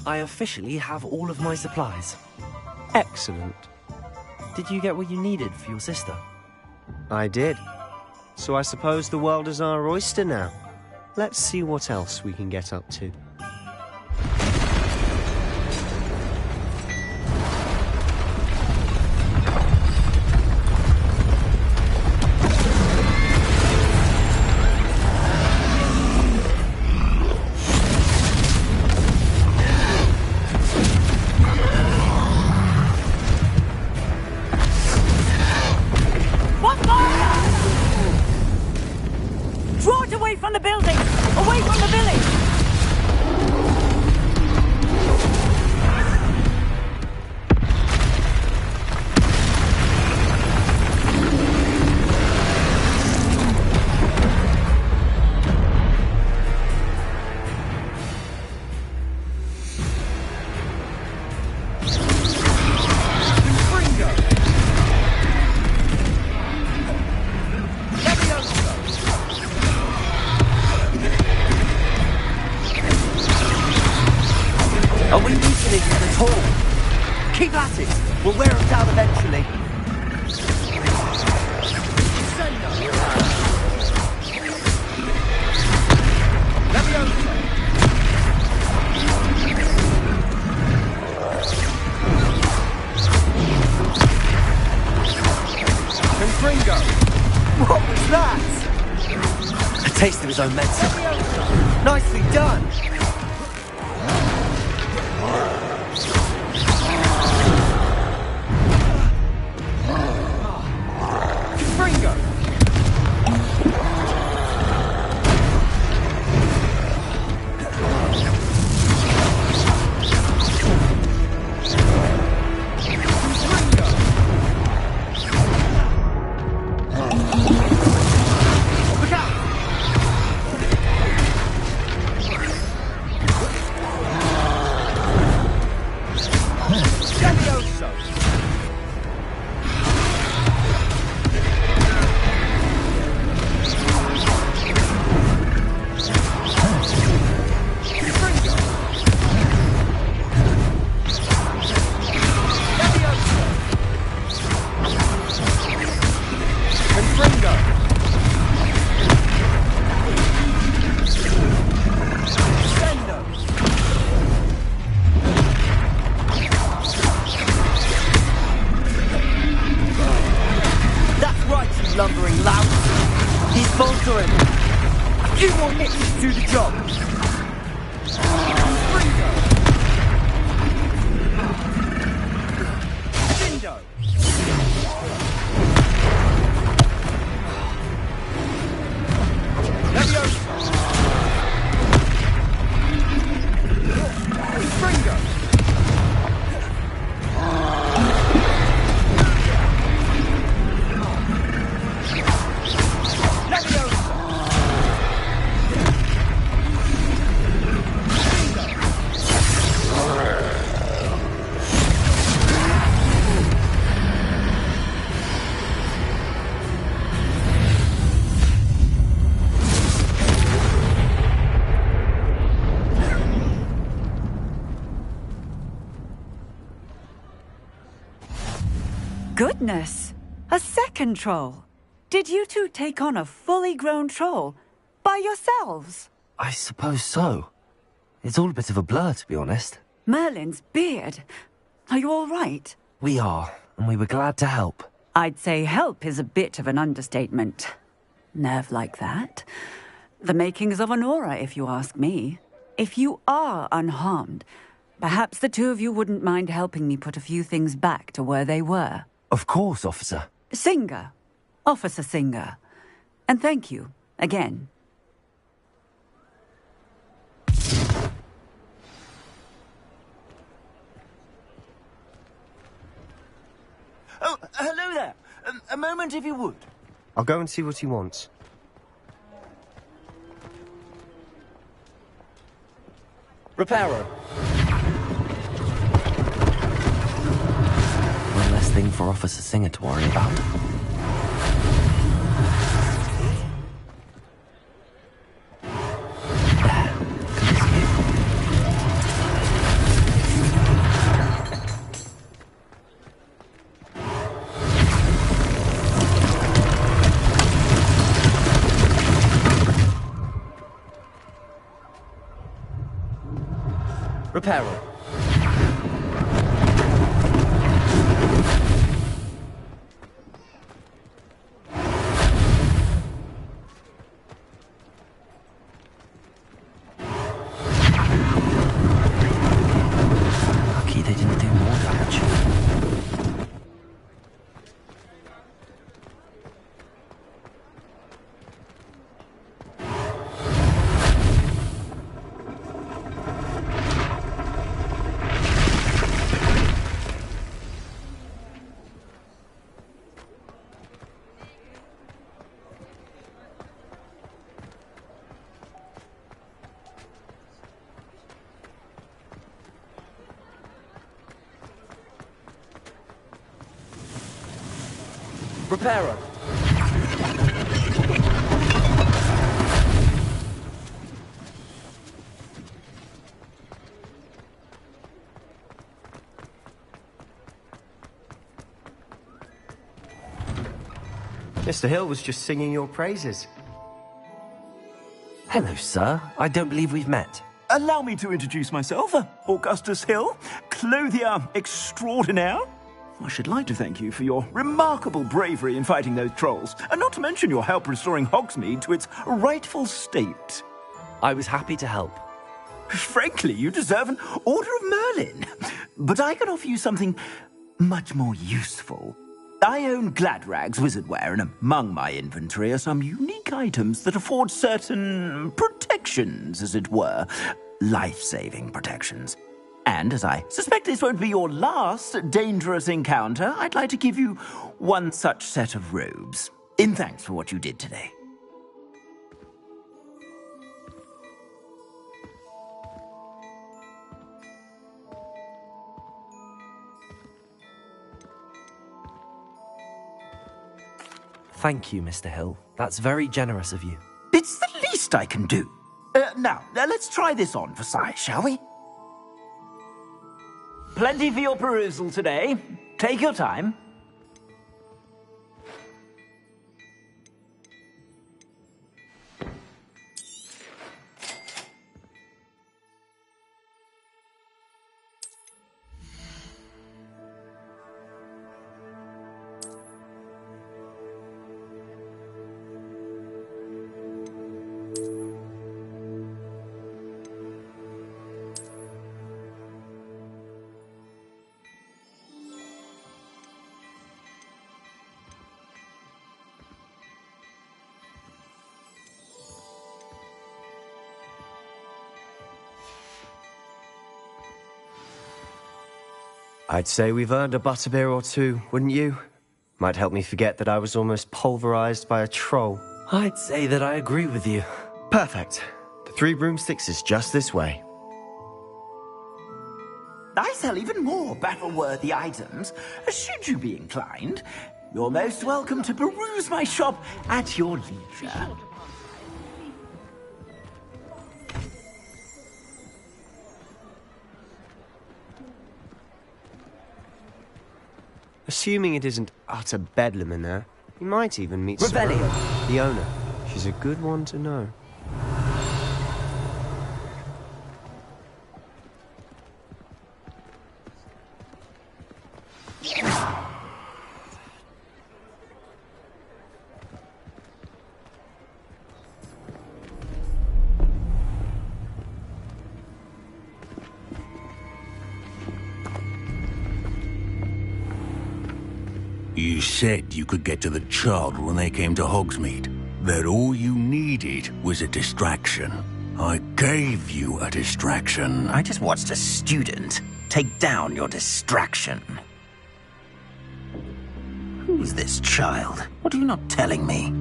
I officially have all of my supplies. Excellent. Did you get what you needed for your sister? I did. So I suppose the world is our oyster now. Let's see what else we can get up to. Nicely done! Lumbering lout. He's faltering. A few more hits to do the job. Shindo. Leviosa. Springo. Goodness! A second troll! Did you two take on a fully grown troll? By yourselves? I suppose so. It's all a bit of a blur, to be honest. Merlin's beard. Are you all right? We are, and we were glad to help. I'd say help is a bit of an understatement. Nerve like that. The makings of an aura, if you ask me. If you are unharmed, perhaps the two of you wouldn't mind helping me put a few things back to where they were. Of course, officer. Singer. Officer Singer. And thank you, again. Oh, hello there. A moment, if you would. I'll go and see what he wants. Reparo. One less thing for Officer Singer to worry about. Reparo. Lucky they didn't do more damage. Reparo. Mr. Hill was just singing your praises. Hello, sir. I don't believe we've met. Allow me to introduce myself, Augustus Hill, clothier extraordinaire. I should like to thank you for your remarkable bravery in fighting those trolls, and not to mention your help restoring Hogsmeade to its rightful state. I was happy to help. Frankly, you deserve an Order of Merlin. But I can offer you something much more useful. I own Gladrags Wizardwear, and among my inventory are some unique items that afford certain protections, as it were. Life-saving protections. And as I suspect this won't be your last dangerous encounter, I'd like to give you one such set of robes, in thanks for what you did today. Thank you, Mr. Hill. That's very generous of you. It's the least I can do. Now, let's try this on for size, shall we? Plenty for your perusal today. Take your time. I'd say we've earned a butterbeer or two, wouldn't you? Might help me forget that I was almost pulverized by a troll. I'd say that I agree with you. Perfect. The Three Broomsticks is just this way. I sell even more battle-worthy items. Should you be inclined, you're most welcome to peruse my shop at your leisure. Assuming it isn't utter bedlam in there, you might even meet Revelio. Soraya, the owner. She's a good one to know. You said you could get to the child when they came to Hogsmeade. That all you needed was a distraction. I gave you a distraction. I just watched a student take down your distraction. Who's this child? What are you not telling me?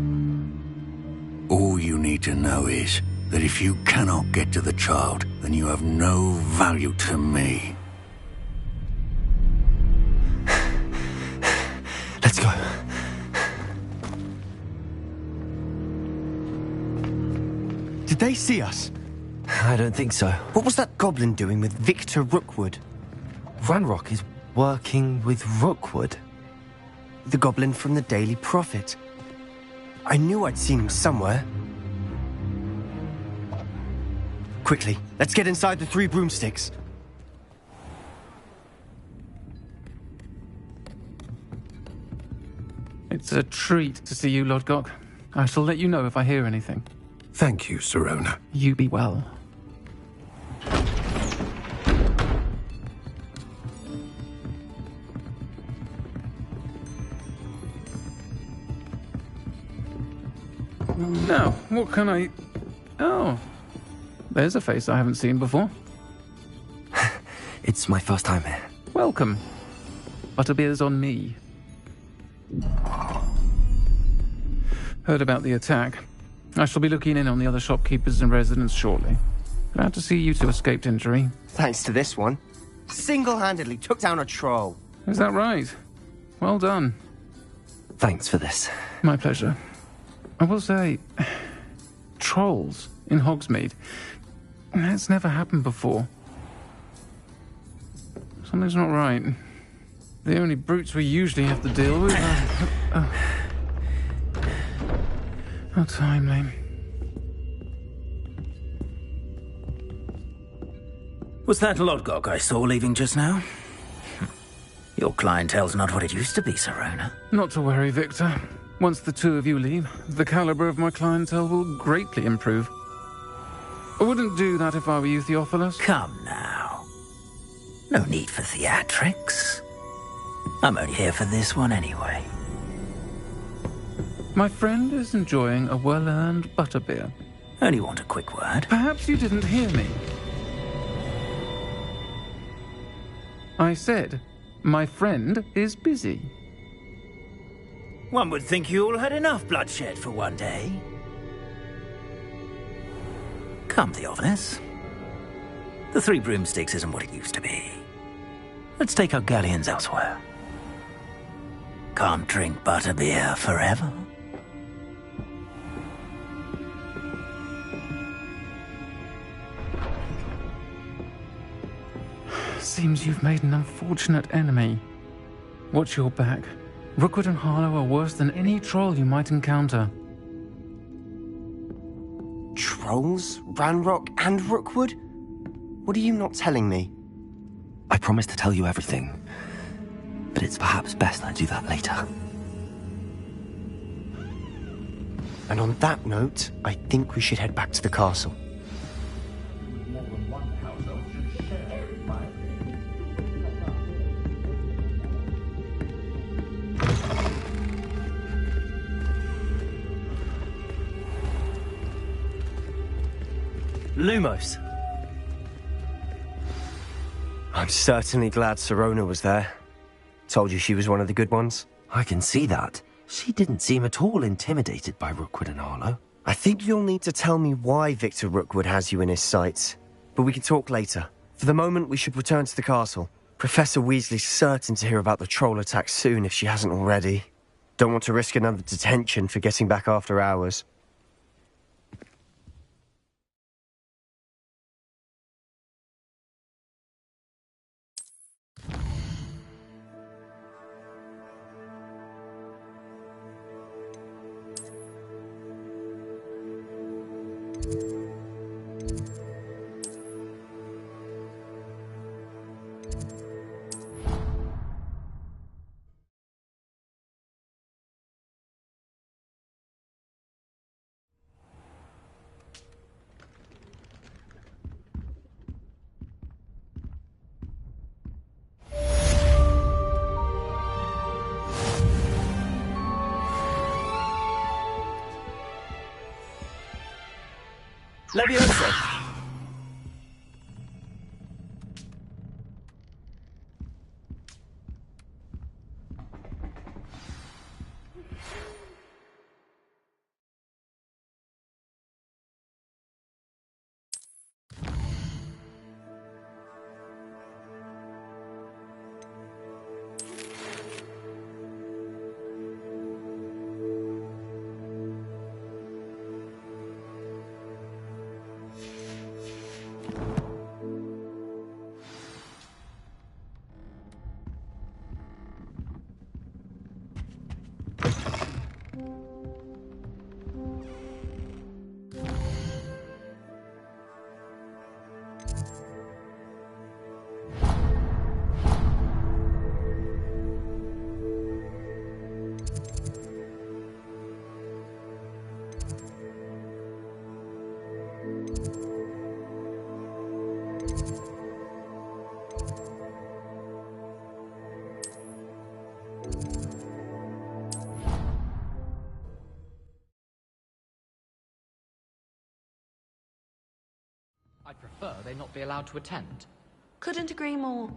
All you need to know is that if you cannot get to the child, then you have no value to me. Let's go. Did they see us? I don't think so. What was that goblin doing with Victor Rookwood? Ranrock is working with Rookwood. The goblin from the Daily Prophet. I knew I'd seen him somewhere. Quickly, let's get inside the Three Broomsticks. It's a treat to see you, Lodgok. I shall let you know if I hear anything. Thank you, Sirona. You be well. Now, what can I... Oh, there's a face I haven't seen before. It's my first time here. Welcome. Butterbeer's on me. Heard about the attack. I shall be looking in on the other shopkeepers and residents shortly. Glad to see you two escaped injury. Thanks to this one. Single-handedly took down a troll. Is that right? Well done. Thanks for this. My pleasure. I will say, trolls in Hogsmeade. That's never happened before. Something's not right. The only brutes we usually have to deal with are... How timely. Was that Lodgok I saw leaving just now? Your clientele's not what it used to be, Sirona. Not to worry, Victor. Once the two of you leave, the caliber of my clientele will greatly improve. I wouldn't do that if I were you, Theophilus. Come now. No need for theatrics. I'm only here for this one anyway. My friend is enjoying a well-earned butterbeer. Only want a quick word. Perhaps you didn't hear me. I said, my friend is busy. One would think you all had enough bloodshed for one day. Come, Theophilus. The Three Broomsticks isn't what it used to be. Let's take our galleons elsewhere. Can't drink butterbeer forever. Seems you've made an unfortunate enemy. Watch your back. Rookwood and Harlow are worse than any troll you might encounter. Trolls? Ranrock and Rookwood? What are you not telling me? I promised to tell you everything, but it's perhaps best I do that later. And on that note, I think we should head back to the castle. Lumos. I'm certainly glad Sirona was there. Told you she was one of the good ones. I can see that. She didn't seem at all intimidated by Rookwood and Harlow. I think you'll need to tell me why Victor Rookwood has you in his sights. But we can talk later. For the moment, we should return to the castle. Professor Weasley's certain to hear about the troll attack soon if she hasn't already. Don't want to risk another detention for getting back after hours. Leviosa! I'd prefer they not be allowed to attend. Couldn't agree more.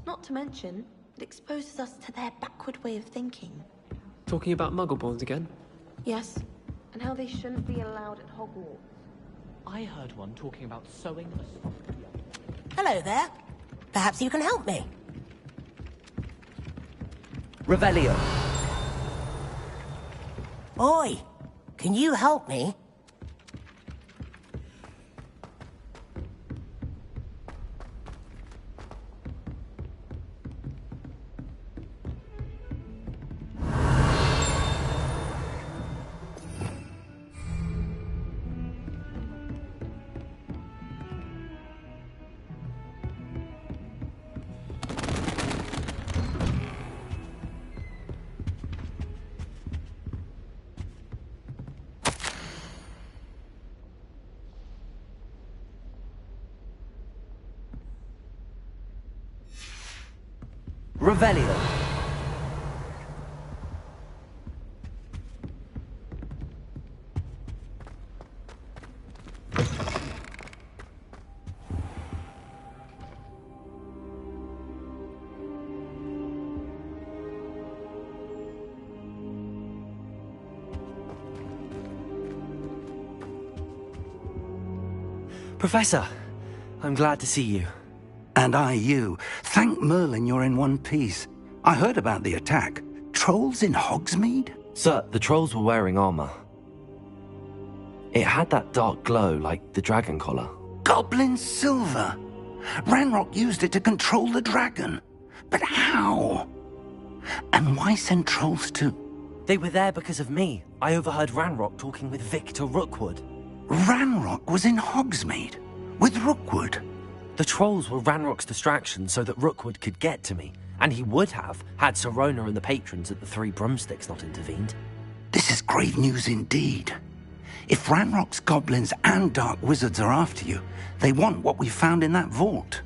Not to mention, it exposes us to their backward way of thinking. Talking about Muggleborns again? Yes, and how they shouldn't be allowed at Hogwarts. I heard one talking about sewing a soft yarn. Hello there. Perhaps you can help me. Revelio. Oi, can you help me? Revelio. Professor, I'm glad to see you. And I you. Thank Merlin you're in one piece. I heard about the attack. Trolls in Hogsmeade? Sir, the trolls were wearing armor. It had that dark glow like the dragon collar. Goblin silver! Ranrock used it to control the dragon. But how? And why send trolls to... They were there because of me. I overheard Ranrock talking with Victor Rookwood. Ranrock was in Hogsmeade? With Rookwood? The trolls were Ranrock's distraction so that Rookwood could get to me, and he would have had Sirona and the patrons at the Three Broomsticks not intervened. This is grave news indeed. If Ranrock's goblins and dark wizards are after you, they want what we found in that vault.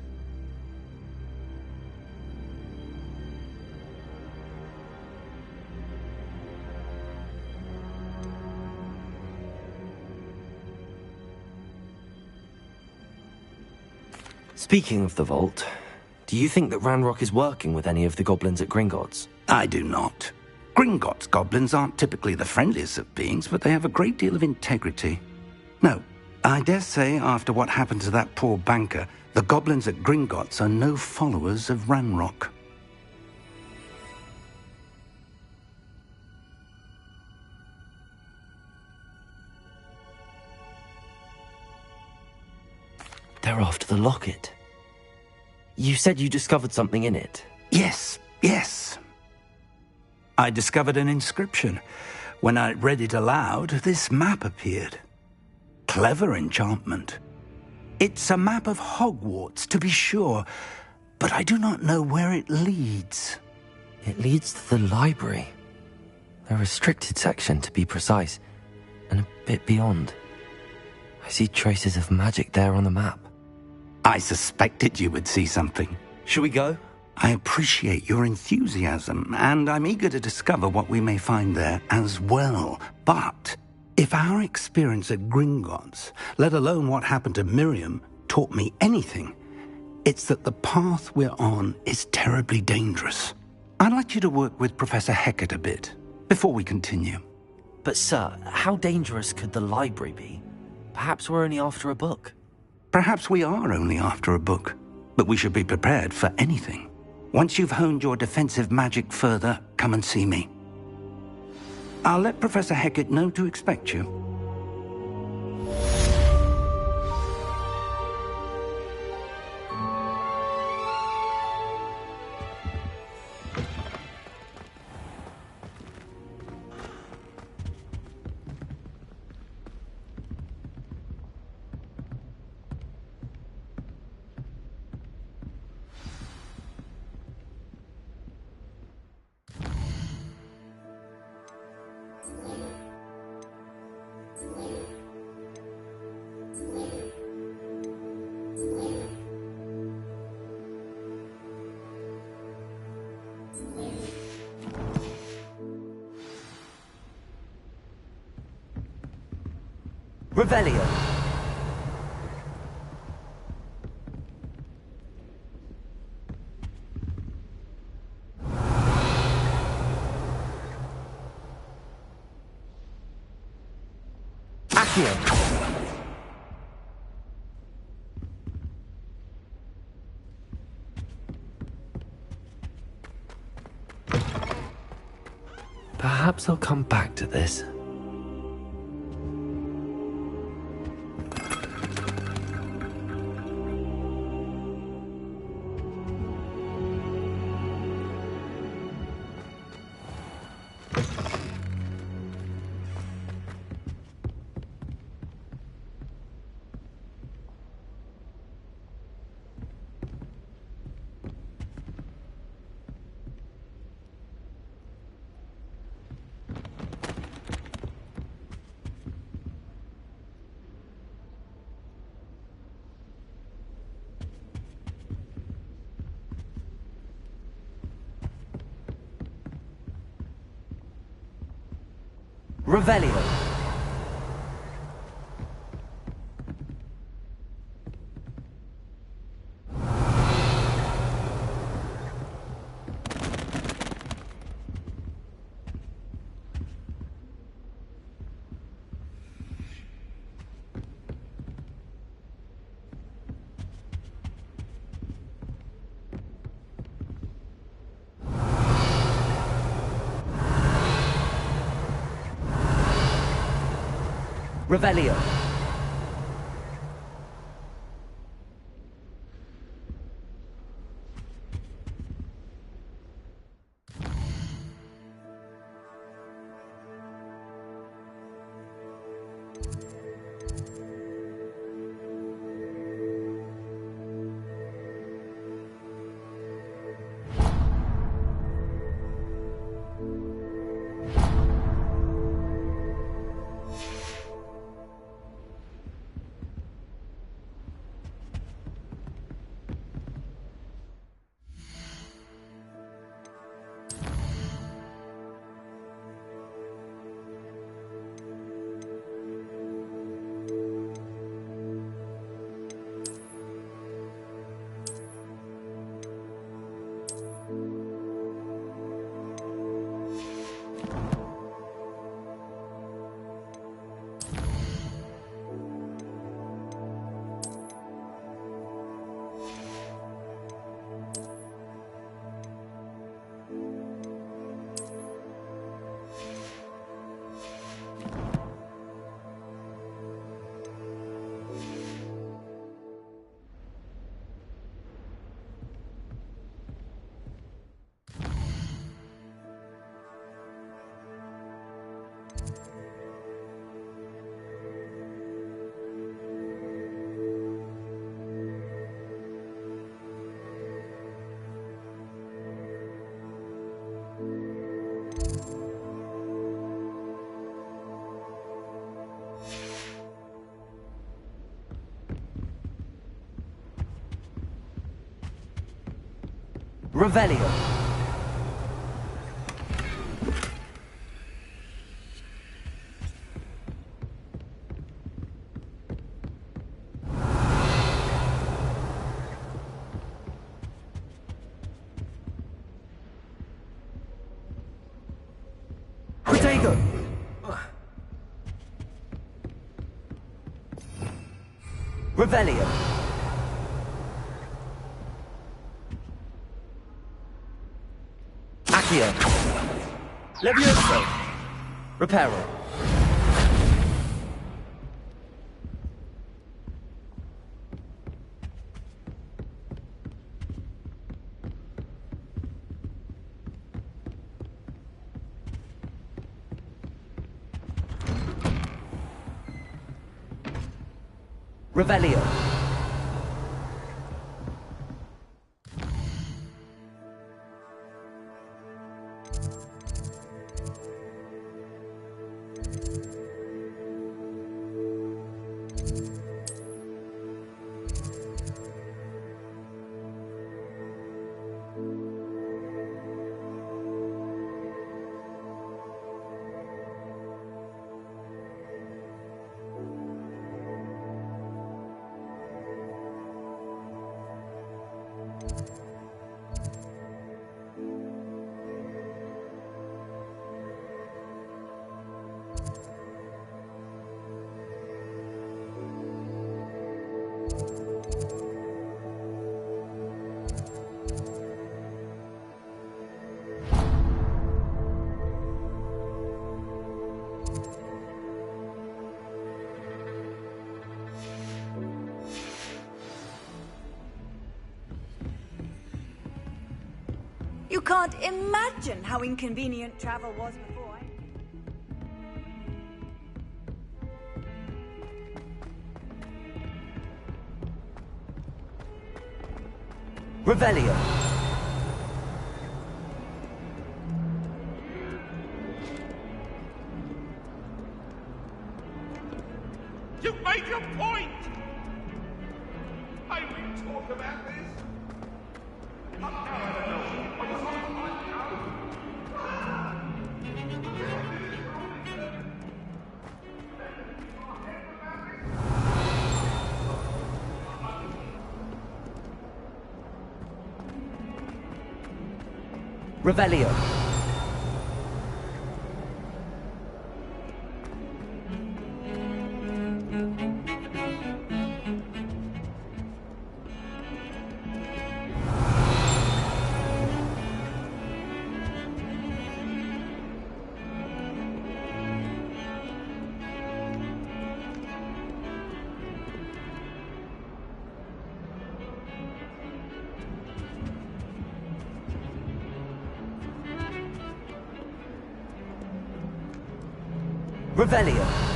Speaking of the vault, do you think that Ranrock is working with any of the goblins at Gringotts? I do not. Gringotts goblins aren't typically the friendliest of beings, but they have a great deal of integrity. No, I dare say after what happened to that poor banker, the goblins at Gringotts are no followers of Ranrock. They're after the locket. You said you discovered something in it. Yes. I discovered an inscription. When I read it aloud, this map appeared. Clever enchantment. It's a map of Hogwarts, to be sure, but I do not know where it leads. It leads to the library. A restricted section, to be precise, and a bit beyond. I see traces of magic there on the map. I suspected you would see something. Shall we go? I appreciate your enthusiasm, and I'm eager to discover what we may find there as well. But if our experience at Gringotts, let alone what happened to Miriam, taught me anything, it's that the path we're on is terribly dangerous. I'd like you to work with Professor Hecat a bit, before we continue. But sir, how dangerous could the library be? Perhaps we're only after a book. Perhaps we are only after a book, but we should be prepared for anything. Once you've honed your defensive magic further, come and see me. I'll let Professor Hecat know to expect you. Revelio. Accio. Perhaps I'll come back to this. Revelio. Revelio. Revelio. Protego. Revelio. Accio. Levioso. Reparo. Revelio. You can't imagine how inconvenient travel was before I... Revelio. You've made your point! I will talk about this. Revelio. Revelio.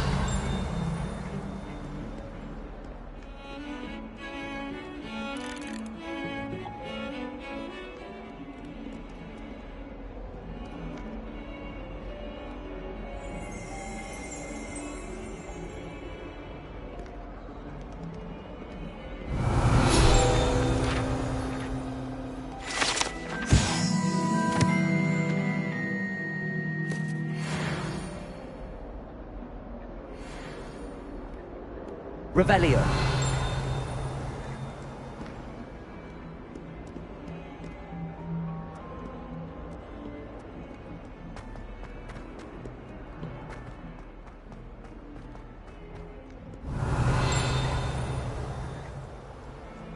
Revelio.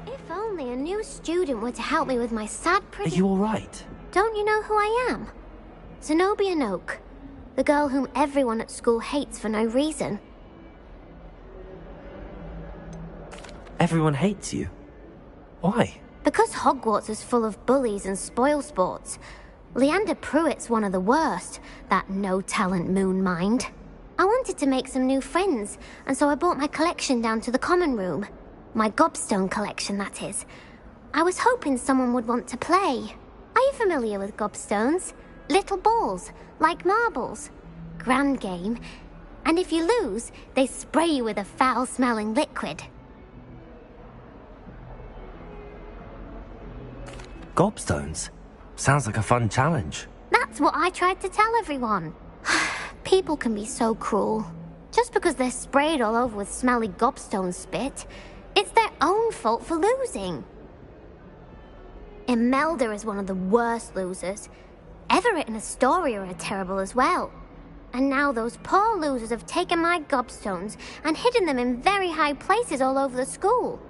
If only a new student were to help me with my sad Are you all right? Don't you know who I am? Zenobia Noak, the girl whom everyone at school hates for no reason. Everyone hates you. Why? Because Hogwarts is full of bullies and spoilsports. Leander Pruitt's one of the worst, that no-talent moon mind. I wanted to make some new friends, and so I brought my collection down to the common room. My gobstone collection, that is. I was hoping someone would want to play. Are you familiar with gobstones? Little balls, like marbles. Grand game. And if you lose, they spray you with a foul-smelling liquid. Gobstones? Sounds like a fun challenge. That's what I tried to tell everyone. People can be so cruel. Just because they're sprayed all over with smelly gobstone spit, it's their own fault for losing. Imelda is one of the worst losers. Everett and Astoria are terrible as well. And now those poor losers have taken my gobstones and hidden them in very high places all over the school.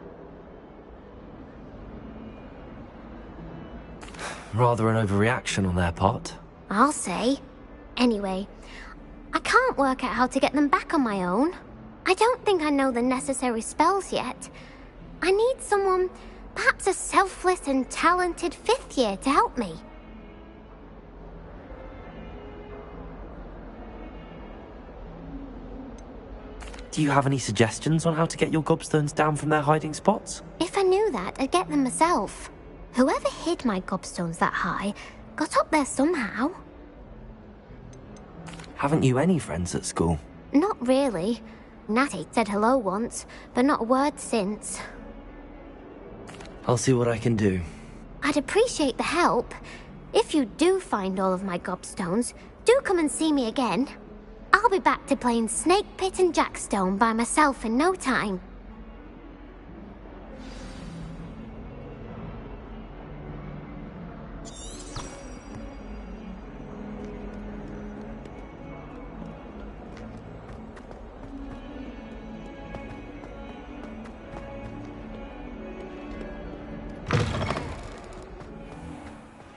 Rather an overreaction on their part. I'll say. Anyway, I can't work out how to get them back on my own. I don't think I know the necessary spells yet. I need someone, perhaps a selfless and talented fifth year to help me. Do you have any suggestions on how to get your gobstones down from their hiding spots? If I knew that, I'd get them myself. Whoever hid my gobstones that high got up there somehow. Haven't you any friends at school? Not really. Natty said hello once, but not a word since. I'll see what I can do. I'd appreciate the help. If you do find all of my gobstones, do come and see me again. I'll be back to playing Snake Pit and Jackstone by myself in no time.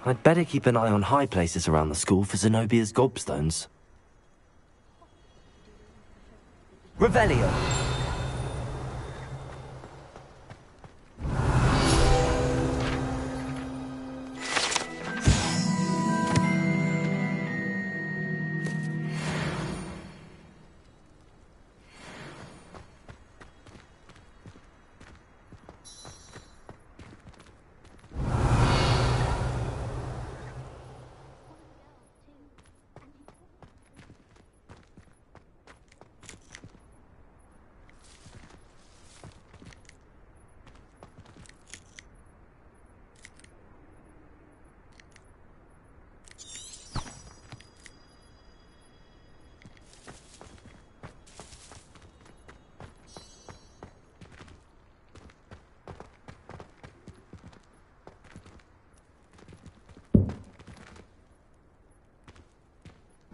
I'd better keep an eye on high places around the school for Zenobia's gobstones. Revelio!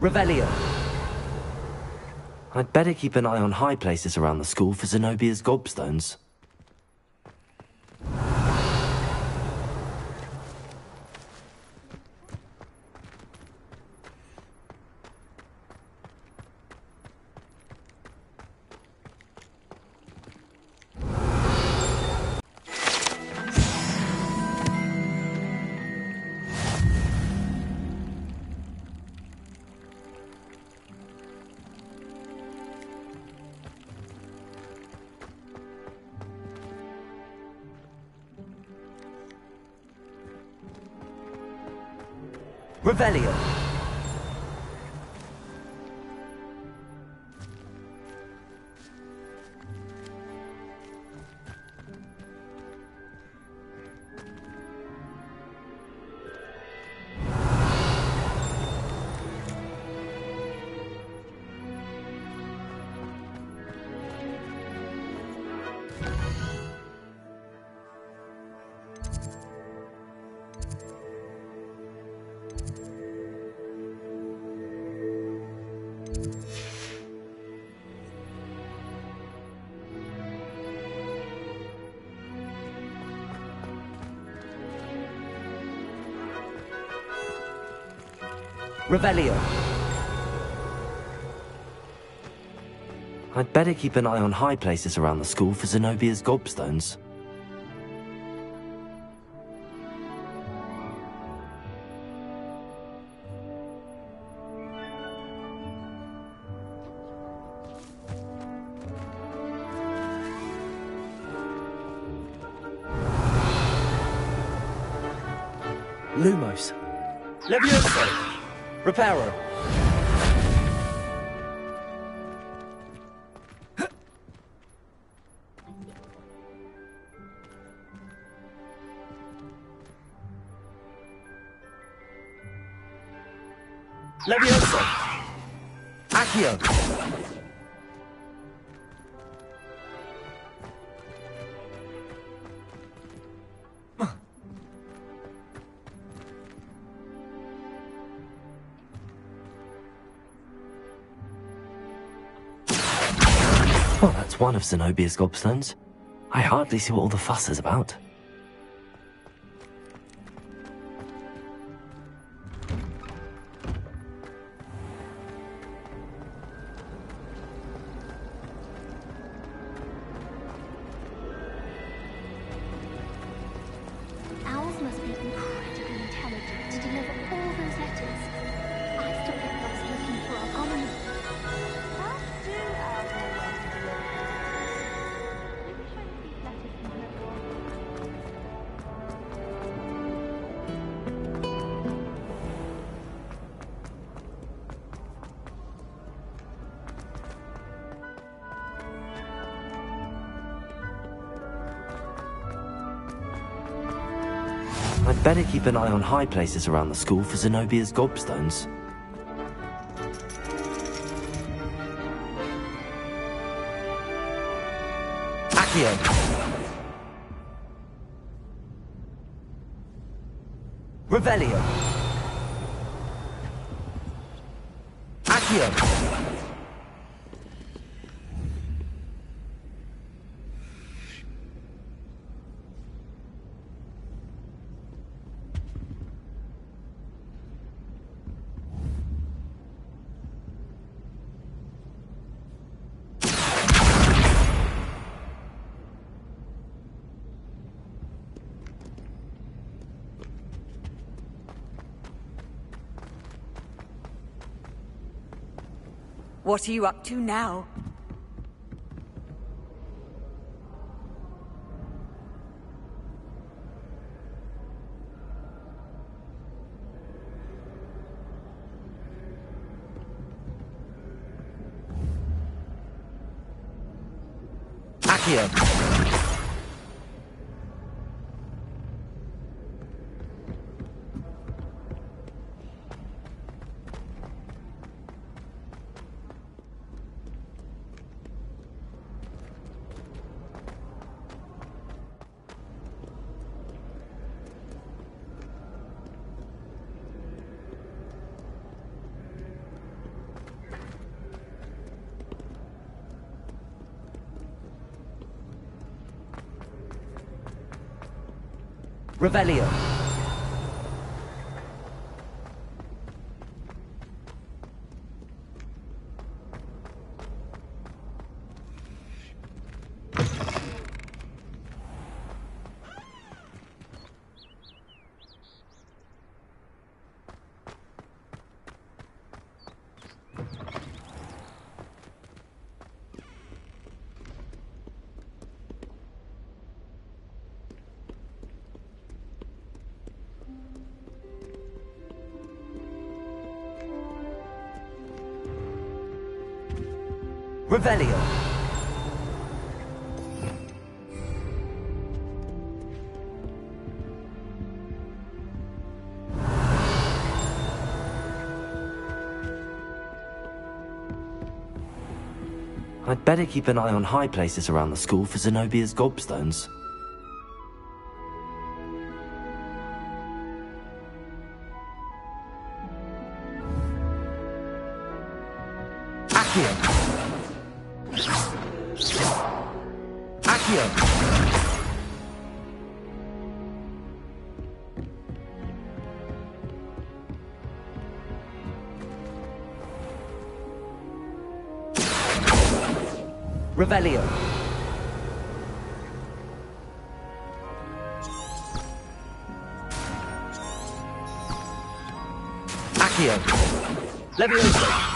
Revelio. I'd better keep an eye on high places around the school for Zenobia's gobstones. Revelio. Revelio. I'd better keep an eye on high places around the school for Zenobia's gobstones. Lumos. Levioso. Reparo. Levioso. Accio. Well, that's one of Zenobia's gobstones. I hardly see what all the fuss is about. Owls must be incredibly intelligent to deliver all those letters. I still get lost looking for a common. How do owls know when to deliver? Maybe show me these letters can deliver all. I'd better keep an eye on high places around the school for Zenobia's gobstones. Accio. Revelio. Accio. What are you up to now? Accio. Revelio. Revelio. I'd better keep an eye on high places around the school for Zenobia's gobstones. Accio. Accio. Revelio. Accio. Levioso.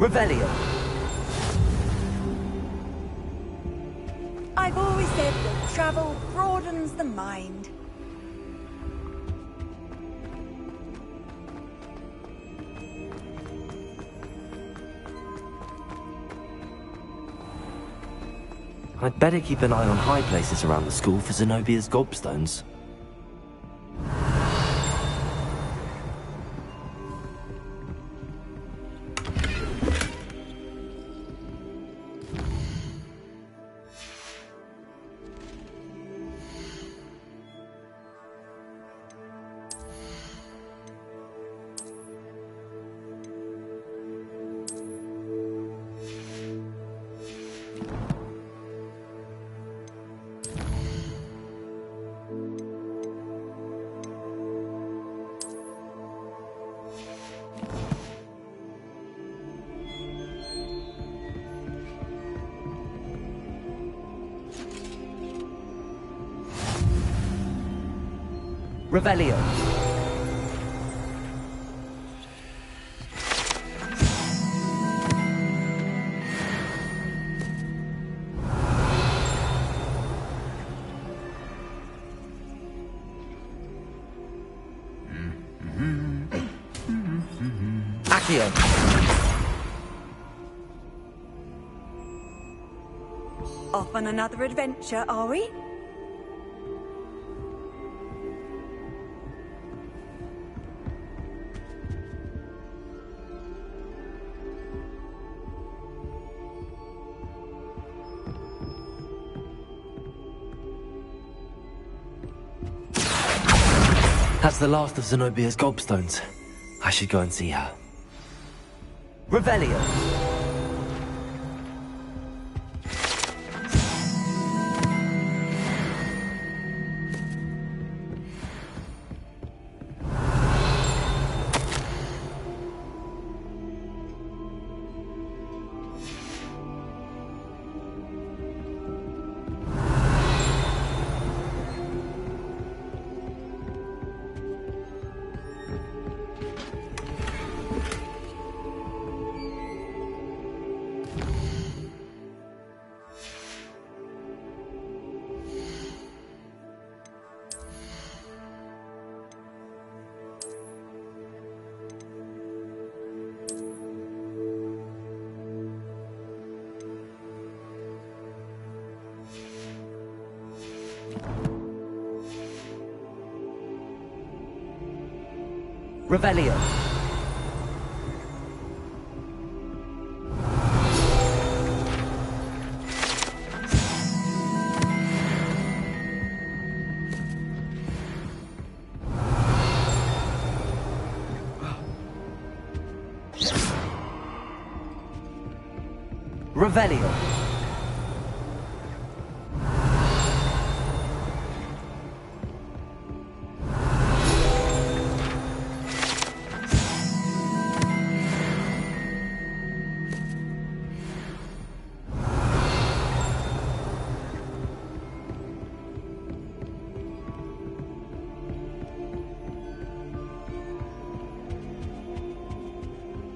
Revelio. I've always said that travel broadens the mind. I'd better keep an eye on high places around the school for Zenobia's gobstones. Revelio. Accio. Off on another adventure, are we? That's the last of Zenobia's gobstones. I should go and see her. Revelio. Revelio. Revelio.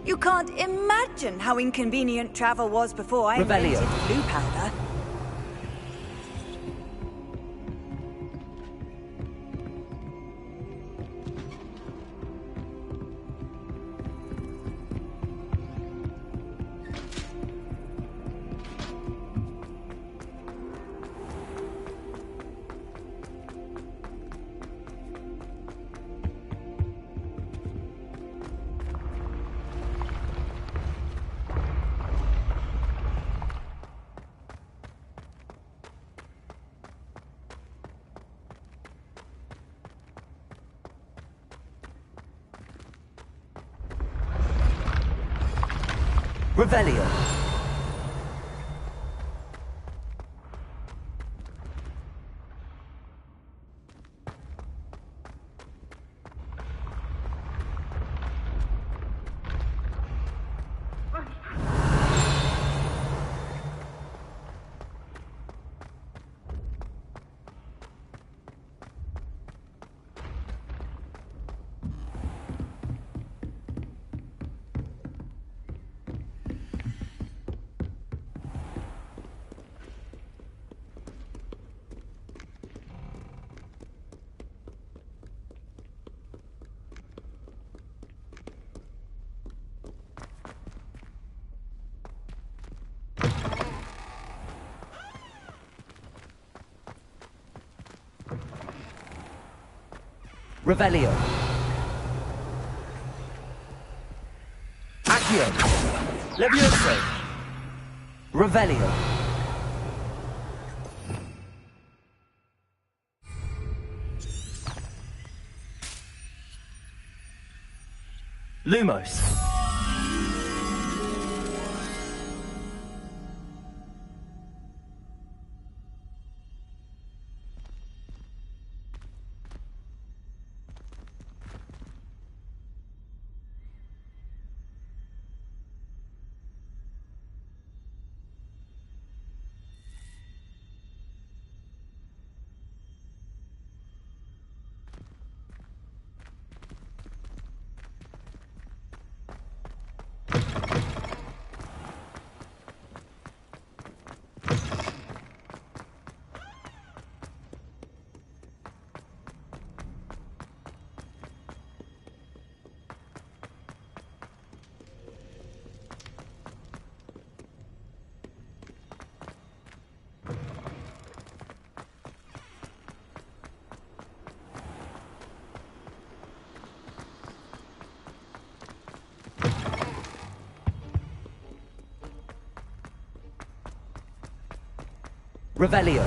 You can't imagine how inconvenient travel was before I Revelio. invented blue powder. Revelio. Revelio. Accio. Levioso. Revelio. Lumos. Revelio.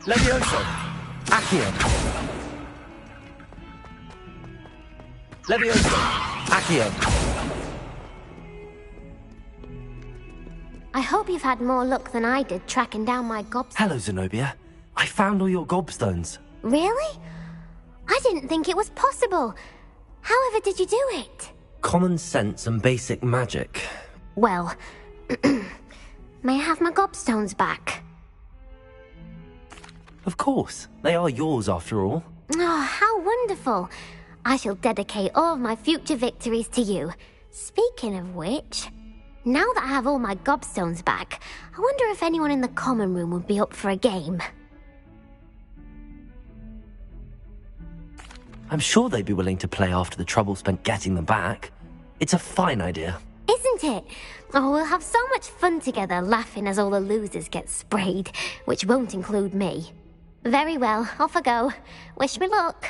Levioso. Accio. Levioso. Accio. I hope you've had more luck than I did tracking down my gobstones. Hello, Zenobia. I found all your gobstones. Really? I didn't think it was possible. However did you do it? Common sense and basic magic. Well, may I have my gobstones back? Of course. They are yours after all. Oh, how wonderful. I shall dedicate all of my future victories to you. Speaking of which, now that I have all my gobstones back, I wonder if anyone in the common room would be up for a game. I'm sure they'd be willing to play after the trouble spent getting them back. It's a fine idea. Isn't it? Oh, we'll have so much fun together laughing as all the losers get sprayed, which won't include me. Very well, off I go. Wish me luck.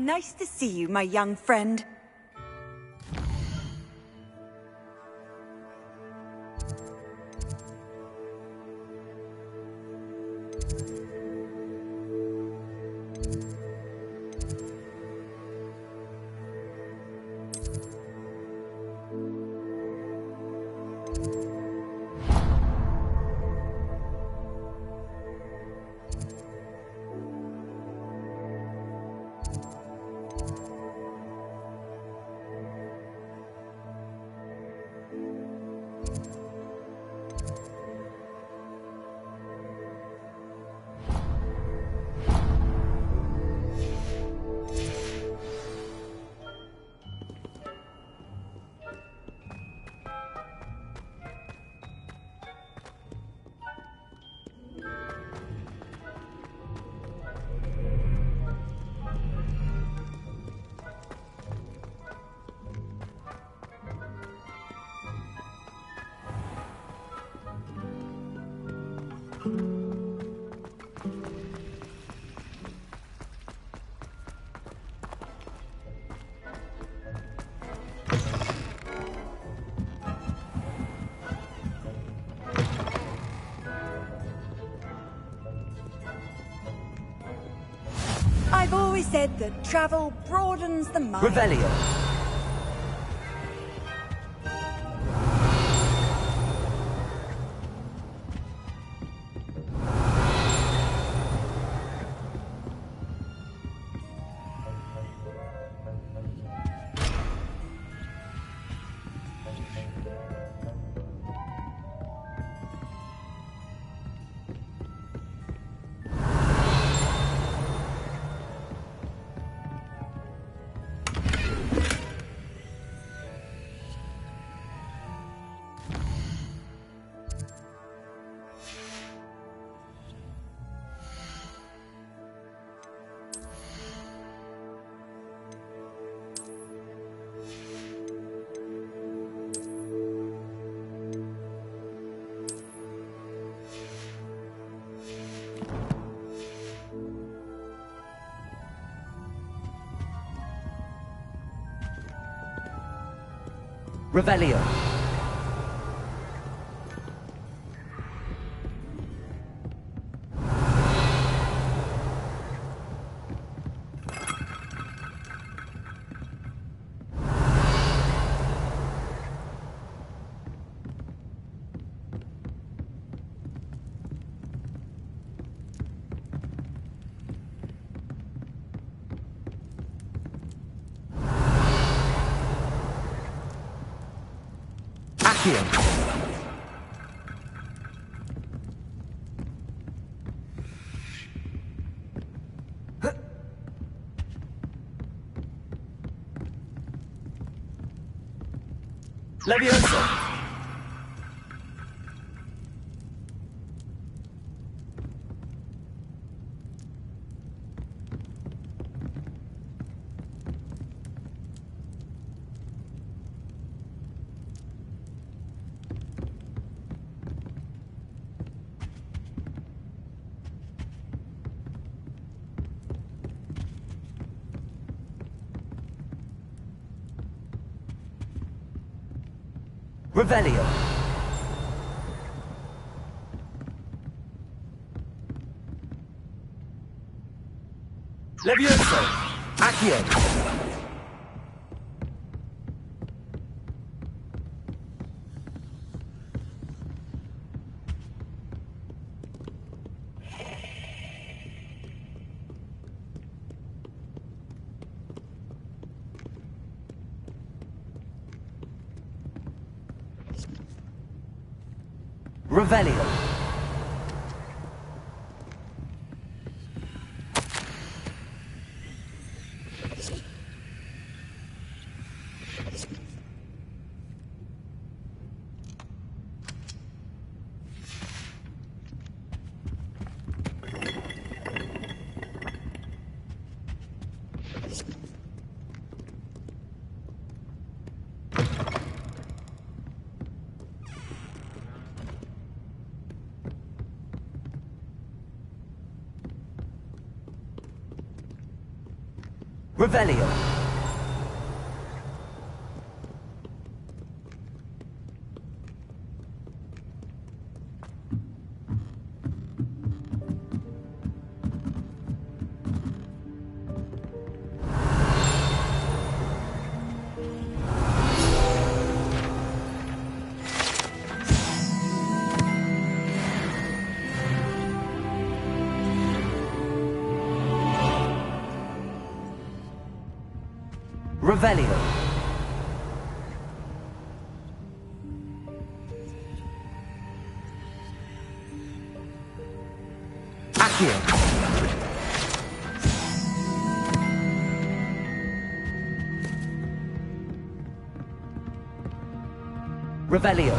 nice to see you, my young friend. I've always said that travel broadens the mind. Revelio. Revelio. Levioso. Revelio. Levioso. Accio. Revelio. Revelio. Revelio. Accio. Revelio.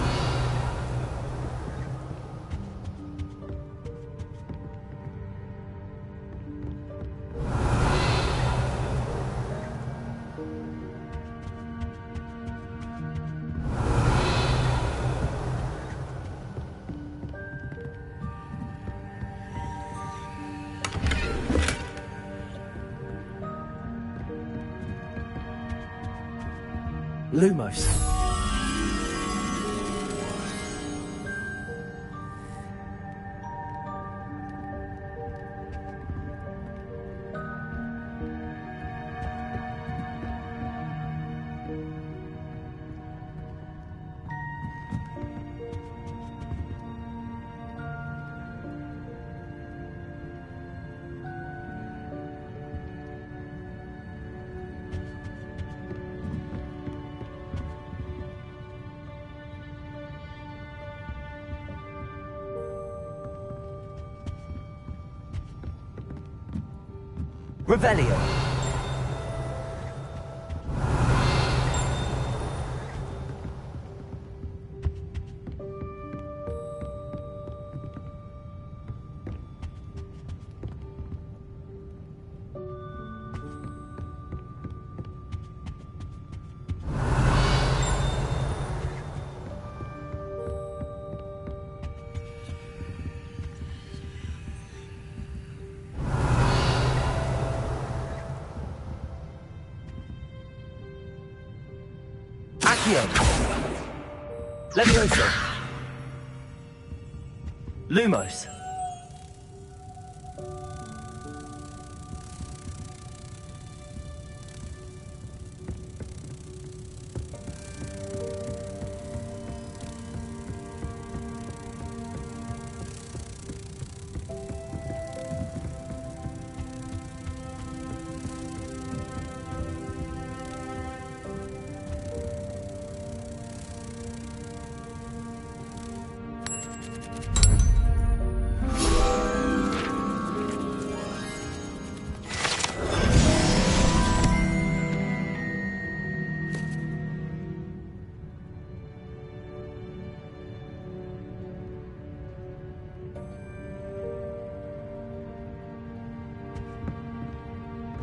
Lumos. Revelio. Accio. Levioso. Lumos.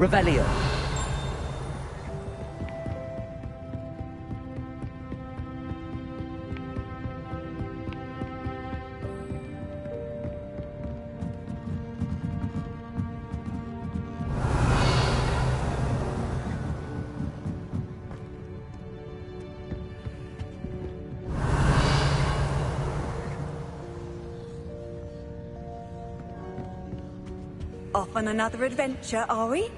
Revelio. Off on another adventure, are we?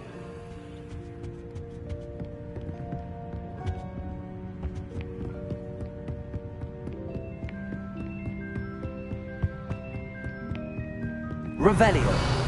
Revelio.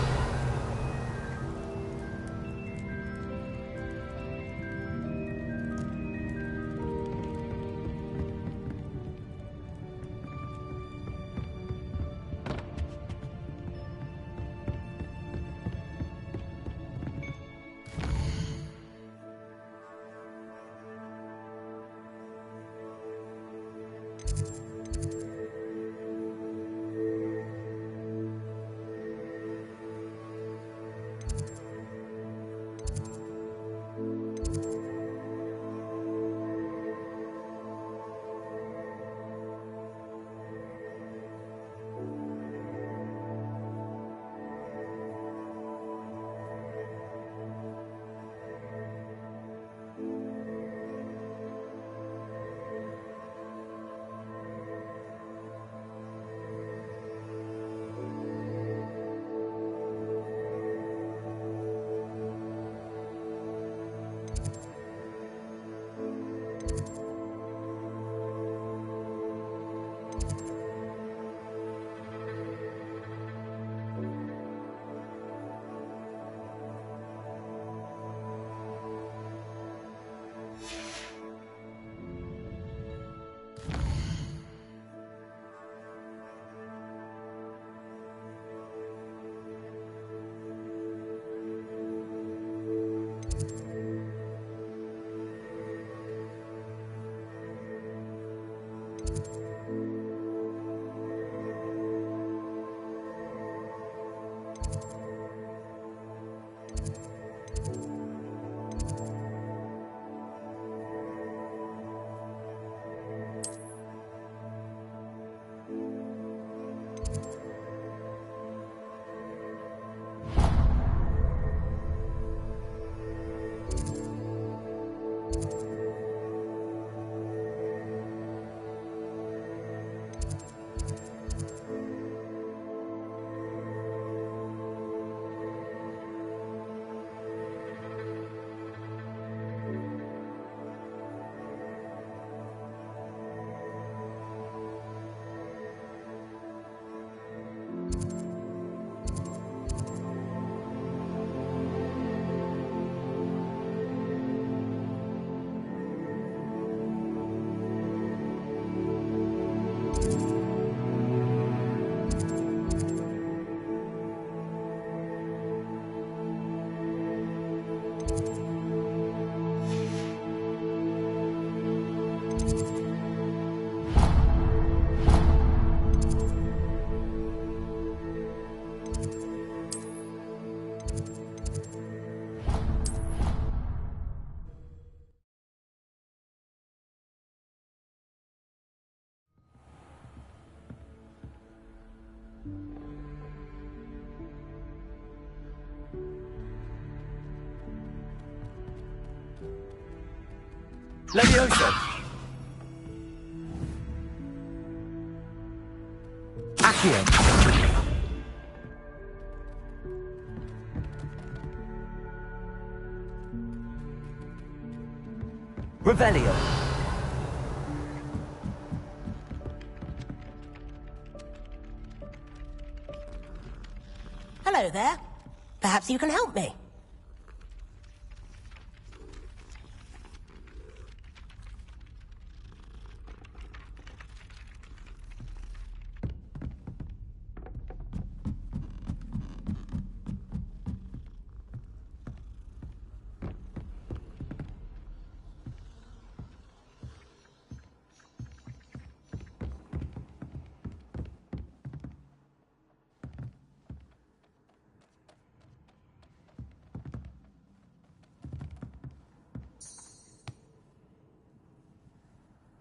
Leviosa! Accio! Revelio! Hello there. Perhaps you can help me.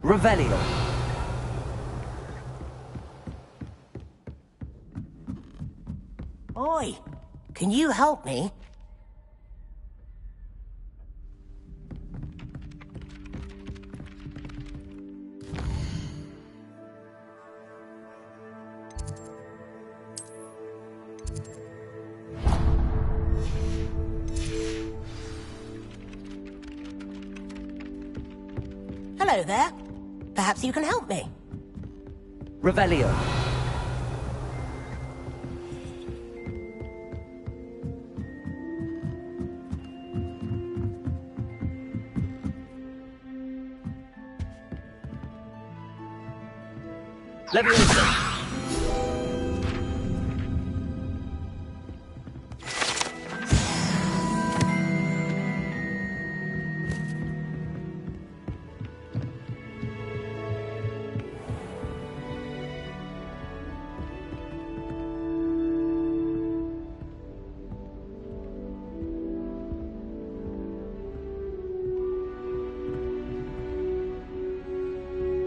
Revelio! Oi, can you help me? Hello there. Perhaps you can help me. Revelio! Leviosa!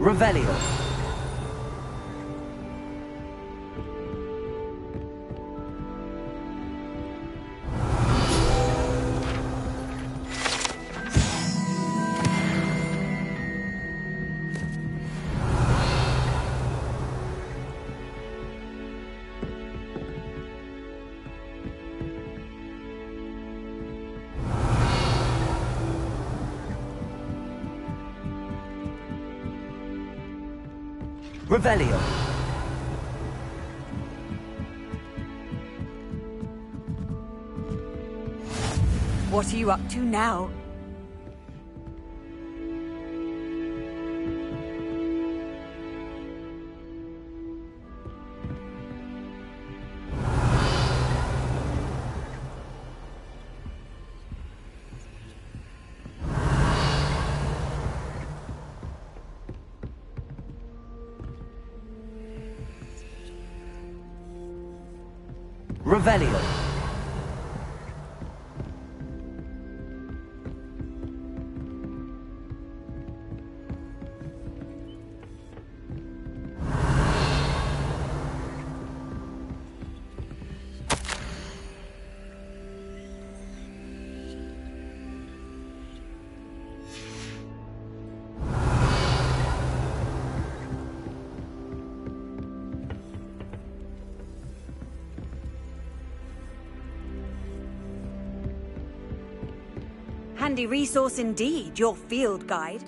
Revelio! Revelio! What are you up to now? Revelio. Handy resource indeed, your field guide.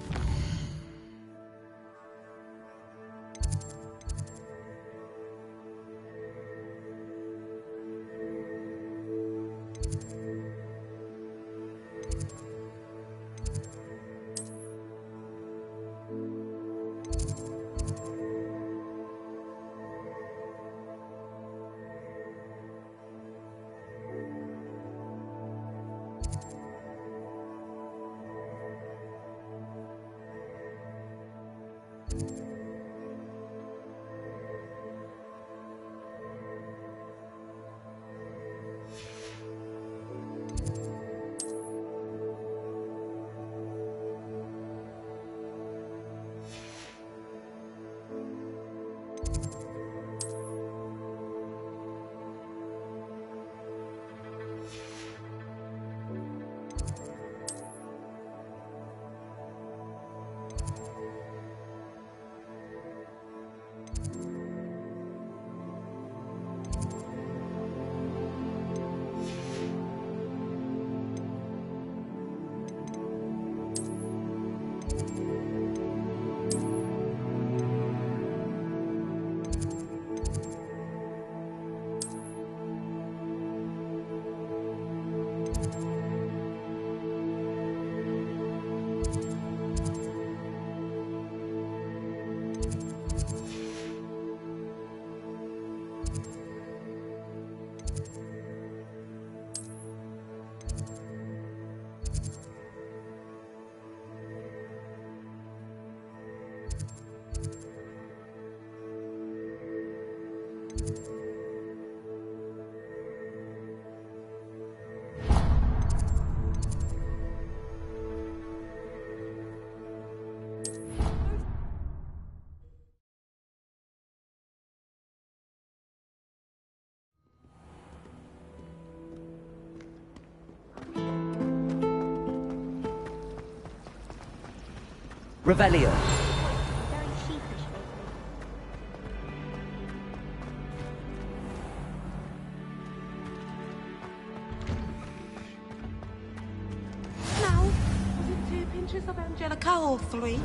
Revelio. Now, was it 2 pinches of Angelica or 3?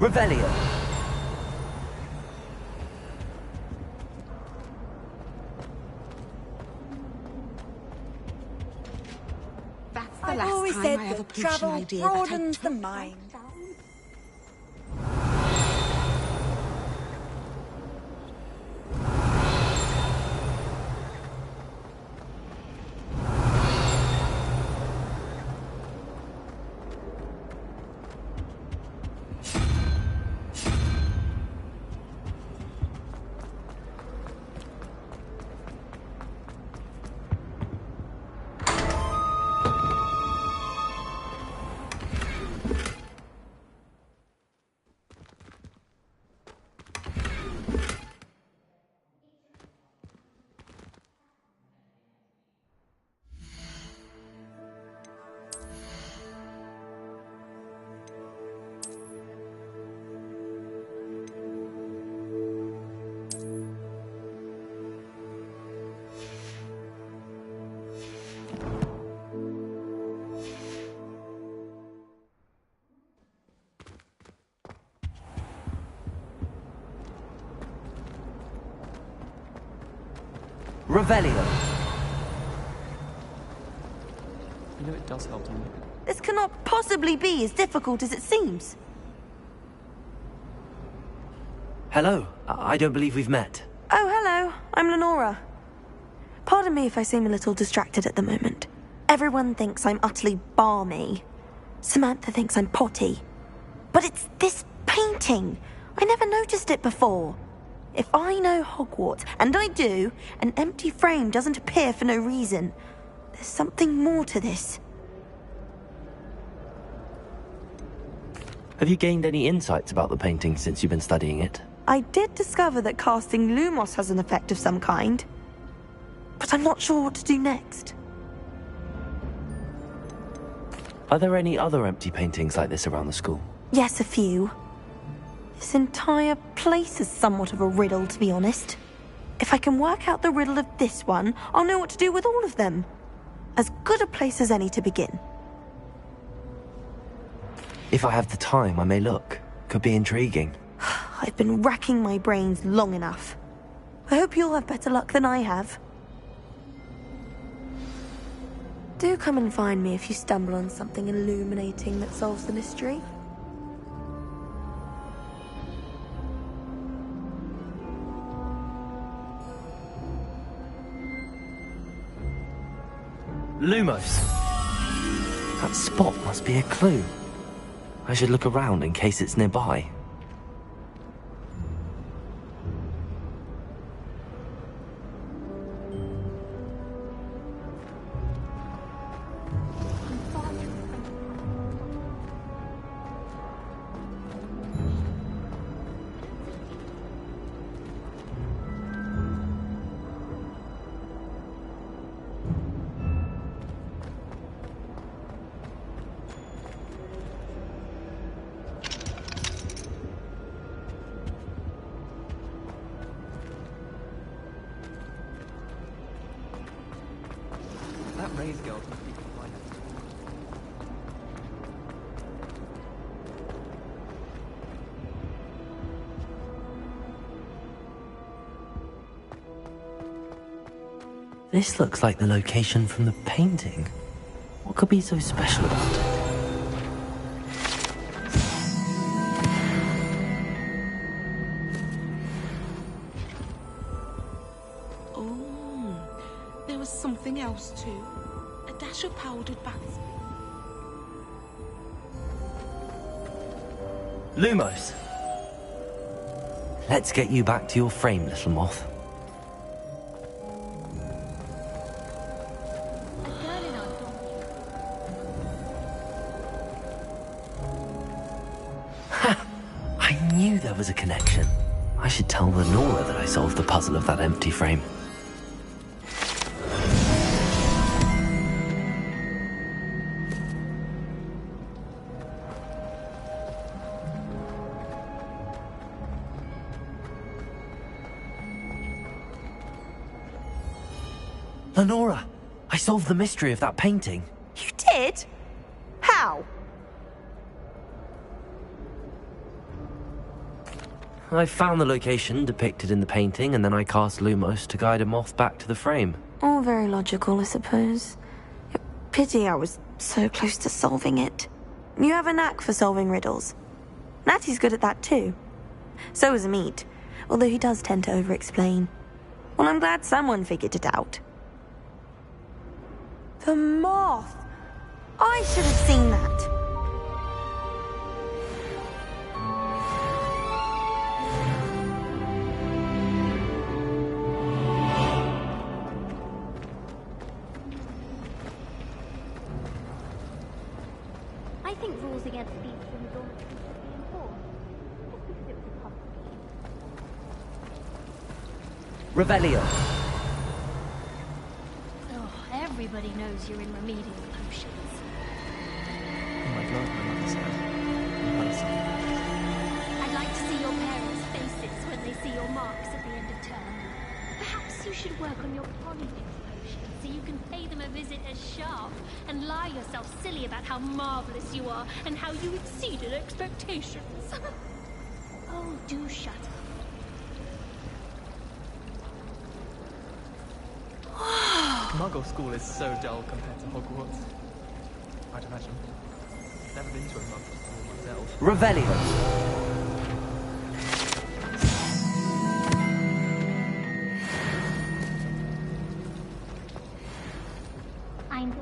Revelio. That's the I've last always time said I ever that preached an travel idea that I broadens took the mind. Revelio. You know it does help, don't it? This cannot possibly be as difficult as it seems. Hello. I don't believe we've met. Oh, hello. I'm Lenora. Pardon me if I seem a little distracted at the moment. Everyone thinks I'm utterly balmy. Samantha thinks I'm potty. But it's this painting. I never noticed it before. If I know Hogwarts, and I do, an empty frame doesn't appear for no reason. There's something more to this. Have you gained any insights about the painting since you've been studying it? I did discover that casting Lumos has an effect of some kind. But I'm not sure what to do next. Are there any other empty paintings like this around the school? Yes, a few. This entire place is somewhat of a riddle, to be honest. If I can work out the riddle of this one, I'll know what to do with all of them. As good a place as any to begin. If I have the time, I may look. Could be intriguing. I've been racking my brains long enough. I hope you'll have better luck than I have. Do come and find me if you stumble on something illuminating that solves the mystery. Lumos! That spot must be a clue. I should look around in case it's nearby. That Ray's girl must be quite This looks like the location from the painting. What could be so special about it? Oh, there was something else too. A dash of powdered bats. Lumos! Let's get you back to your frame, little moth. I knew there was a connection. I should tell Lenora that I solved the puzzle of that empty frame. Lenora, I solved the mystery of that painting. You did? How? I found the location depicted in the painting, and then I cast Lumos to guide a moth back to the frame. All very logical, I suppose. Pity I was so close to solving it. You have a knack for solving riddles. Natty's good at that too. So is Amit, although he does tend to over-explain. Well, I'm glad someone figured it out. The moth! I should have seen that. I think rules against beasts in the dormitory should be enforced, just because it was a public. Revelio. Oh, everybody knows you're in remedial potions. Oh my god, my mother said. I'd like to see your parents' faces when they see your marks at the end of term. Perhaps you should work on your polymix potions so you can pay them a visit as sharp and lie yourself silly about how marvelous you are and how you exceeded expectations. Oh, do shut up. Muggle school is so dull compared to Hogwarts. I'd imagine. Never been to a Muggle school myself. Revelio. I'm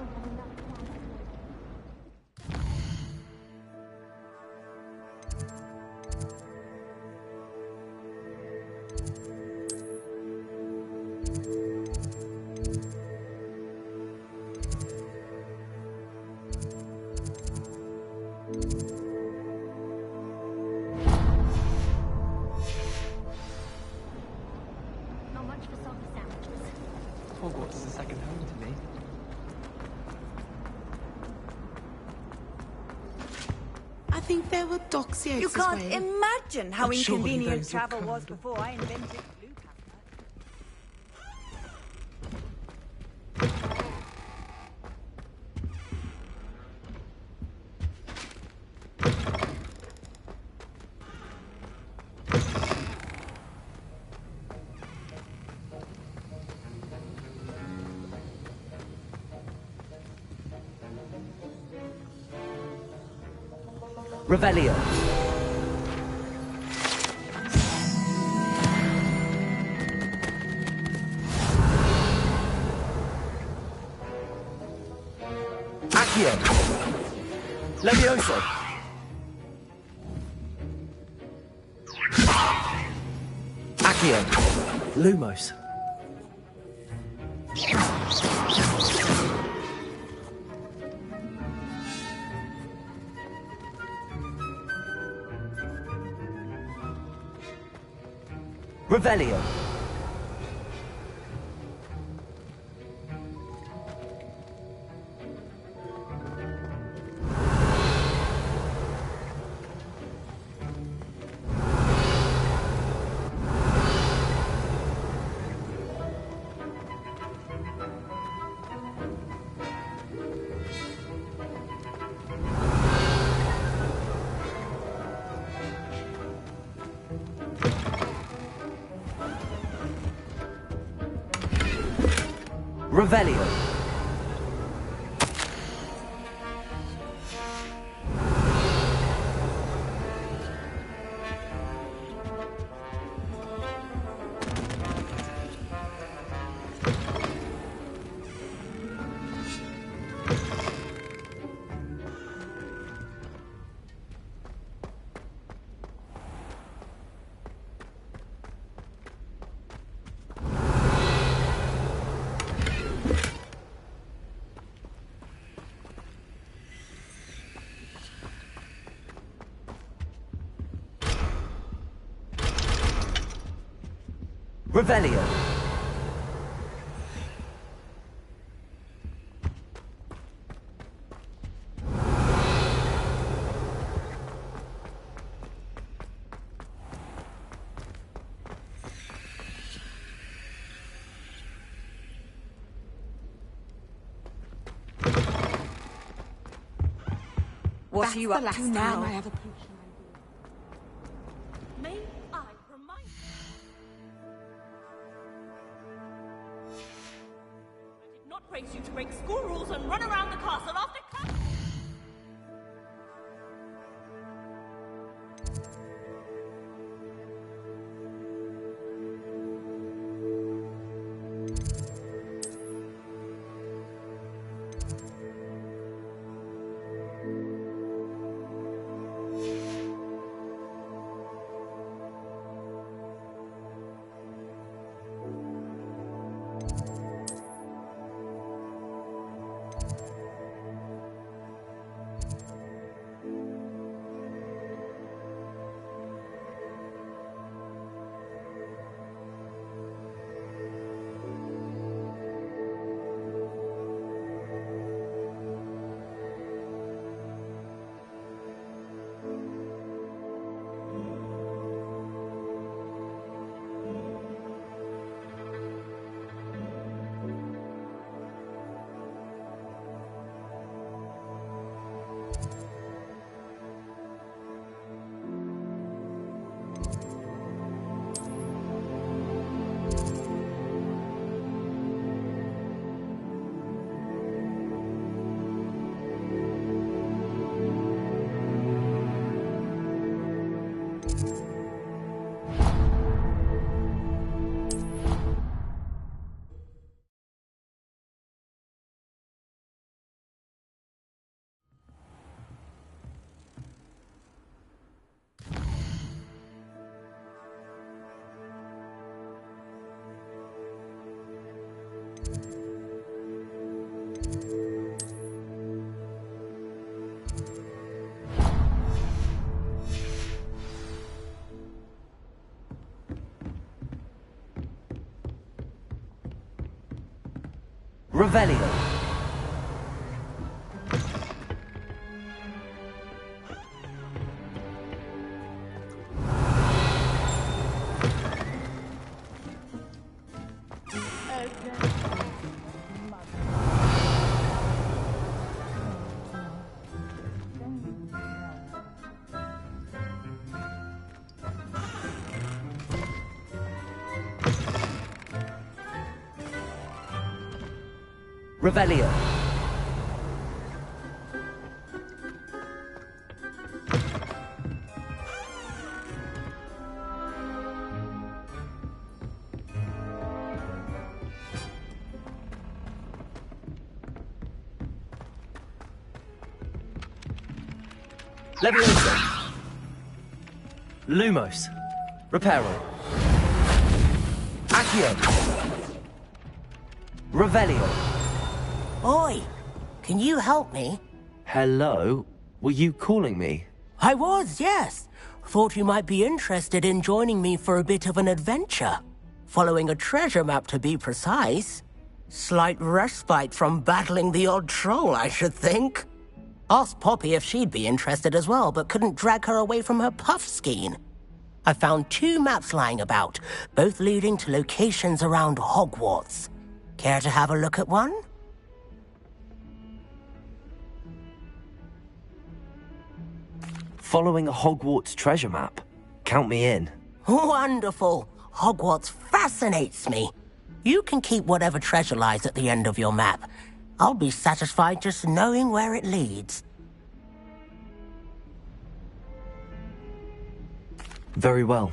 not much for soggy sandwiches. Hogwarts is a second home to me. I think there were doxiers You as can't well. imagine how But surely inconvenient those were travel was code. before I invented blue. Revelio. Accio. Levioso. Accio. Lumos. Revelio. Revelio. Revelio. What are you up to now? I have a potion. May I remind you? I did not raise you to break school rules and run around the castle after class. Revelio. Revelio. Leviosa. Lumos. Reparo. Accio. Revelio. Oi, can you help me? Hello? Were you calling me? I was, yes. Thought you might be interested in joining me for a bit of an adventure. Following a treasure map, to be precise. Slight respite from battling the odd troll, I should think. Asked Poppy if she'd be interested as well, but couldn't drag her away from her puff skein. I found 2 maps lying about, both leading to locations around Hogwarts. Care to have a look at one? Following a Hogwarts treasure map. Count me in. Wonderful. Hogwarts fascinates me. You can keep whatever treasure lies at the end of your map. I'll be satisfied just knowing where it leads. Very well.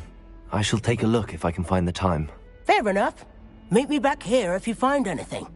I shall take a look if I can find the time. Fair enough. Meet me back here if you find anything.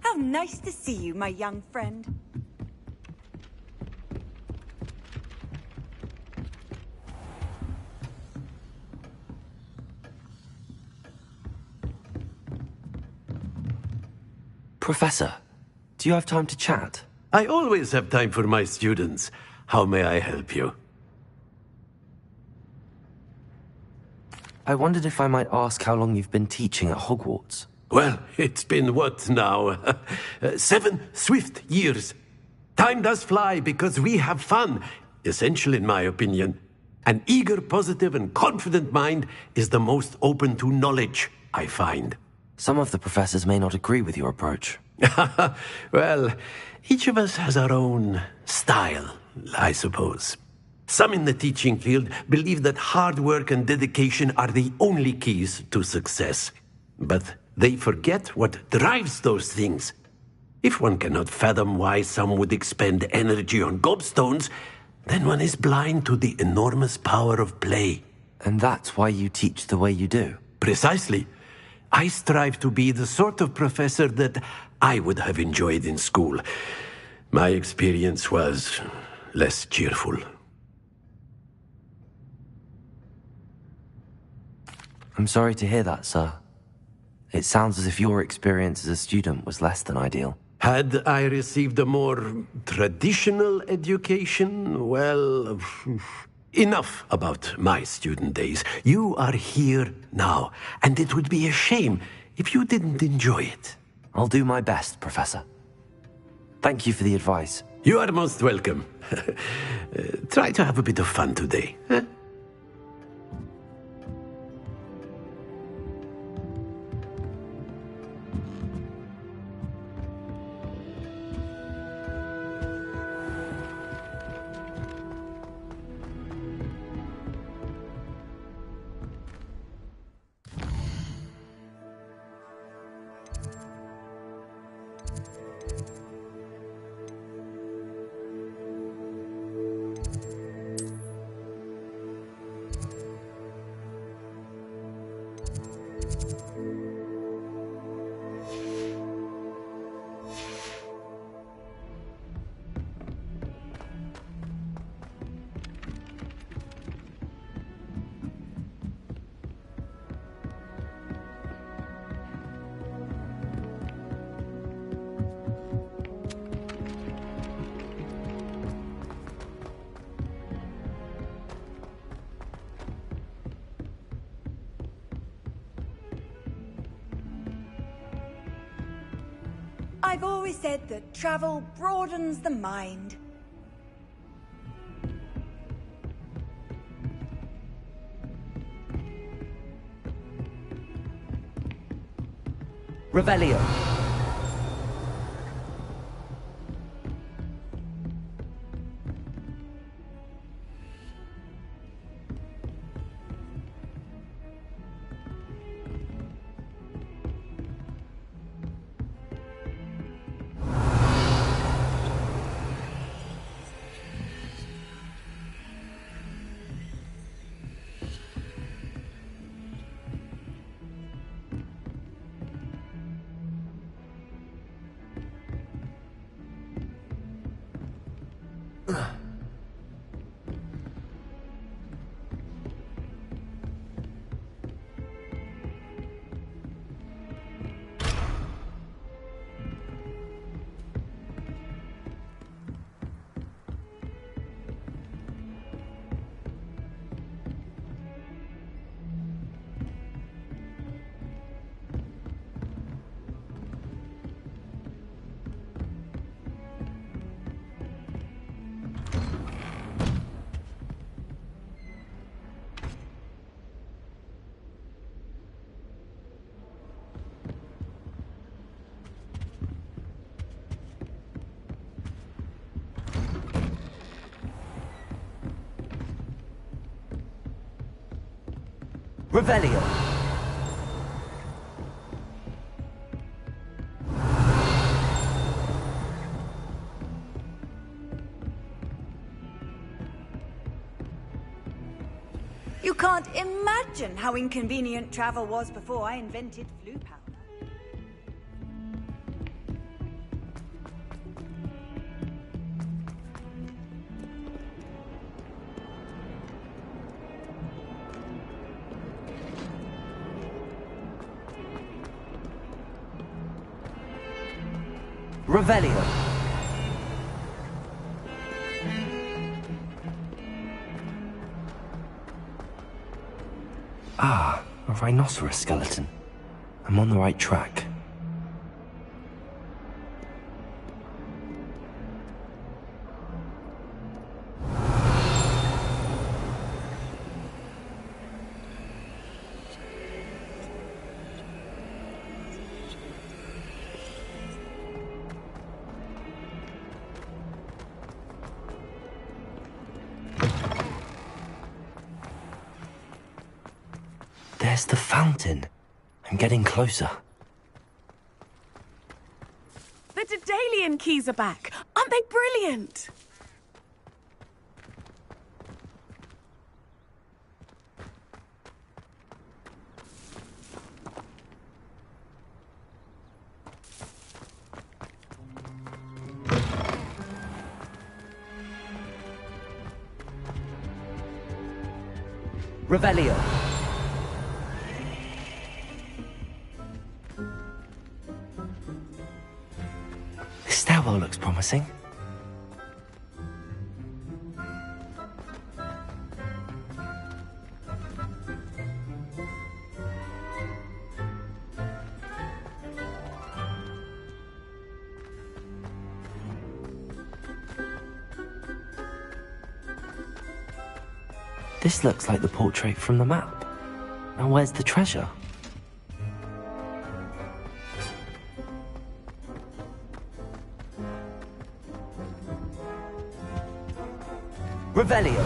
How nice to see you, my young friend. Professor, do you have time to chat? I always have time for my students. How may I help you? I wondered if I might ask how long you've been teaching at Hogwarts. Well, it's been what now? 7 swift years. Time does fly because we have fun. Essential in my opinion. An eager, positive, and confident mind is the most open to knowledge, I find. Some of the professors may not agree with your approach. Well, each of us has our own style, I suppose. Some in the teaching field believe that hard work and dedication are the only keys to success. But they forget what drives those things. If one cannot fathom why some would expend energy on gobstones, then one is blind to the enormous power of play. And that's why you teach the way you do? Precisely. I strive to be the sort of professor that I would have enjoyed in school. My experience was less cheerful. I'm sorry to hear that, sir. It sounds as if your experience as a student was less than ideal. Had I received a more traditional education, well, enough about my student days. You are here now, and it would be a shame if you didn't enjoy it. I'll do my best, Professor. Thank you for the advice. You are most welcome. Try to have a bit of fun today. Huh? I've always said that travel broadens the mind. Revelio. Revelio. You can't imagine how inconvenient travel was before I invented flu powder. Revelio. Ah, a rhinoceros skeleton. I'm on the right track. There's the fountain. I'm getting closer. The Daedalian keys are back. Aren't they brilliant? Revelio. This stairwell looks promising. This looks like the portrait from the map. Now where's the treasure? Revelio.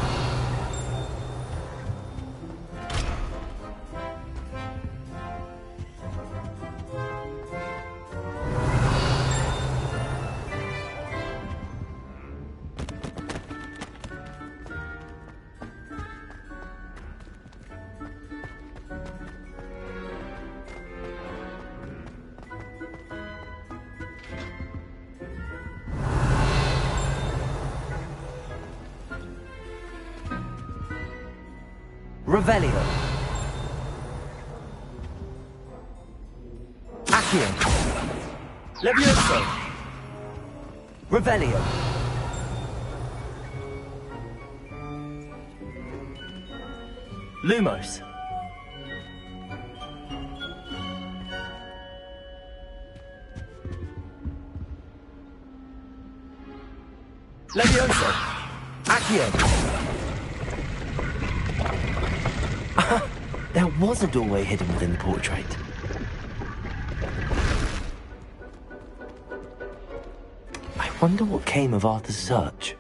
Revelio. Accio. Levioso. Revelio. Lumos. Levioso. Accio. There was a doorway hidden within the portrait. I wonder what came of Arthur's search.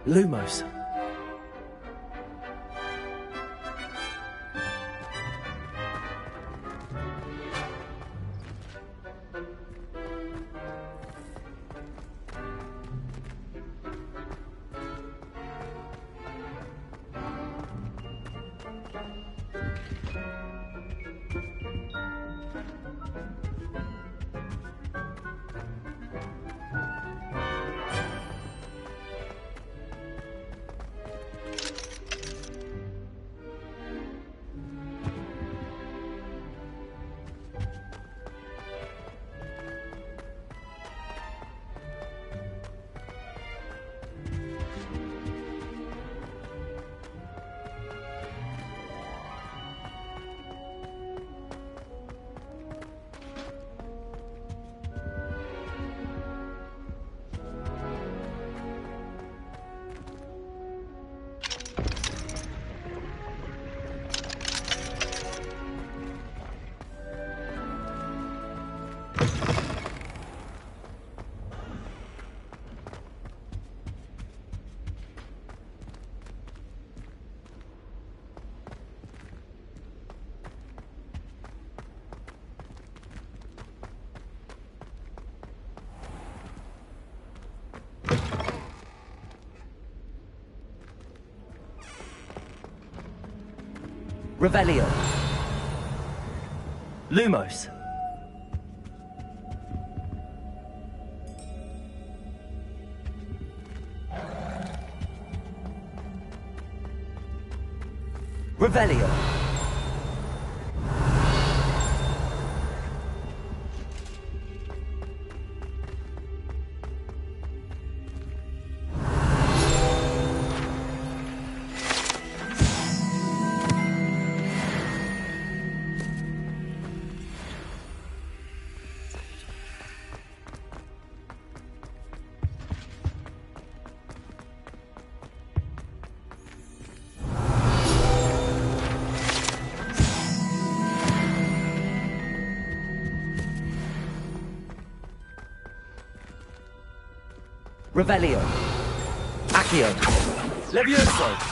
Lumos. Revelio. Lumos. Revelio. Revelio. Accio. Levioso.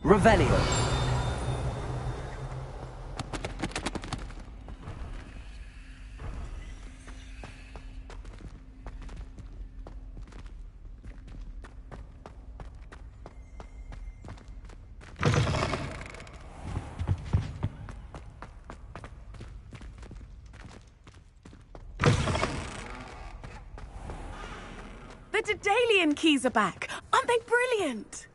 Revelio. The Daedalian keys are back. Aren't they brilliant?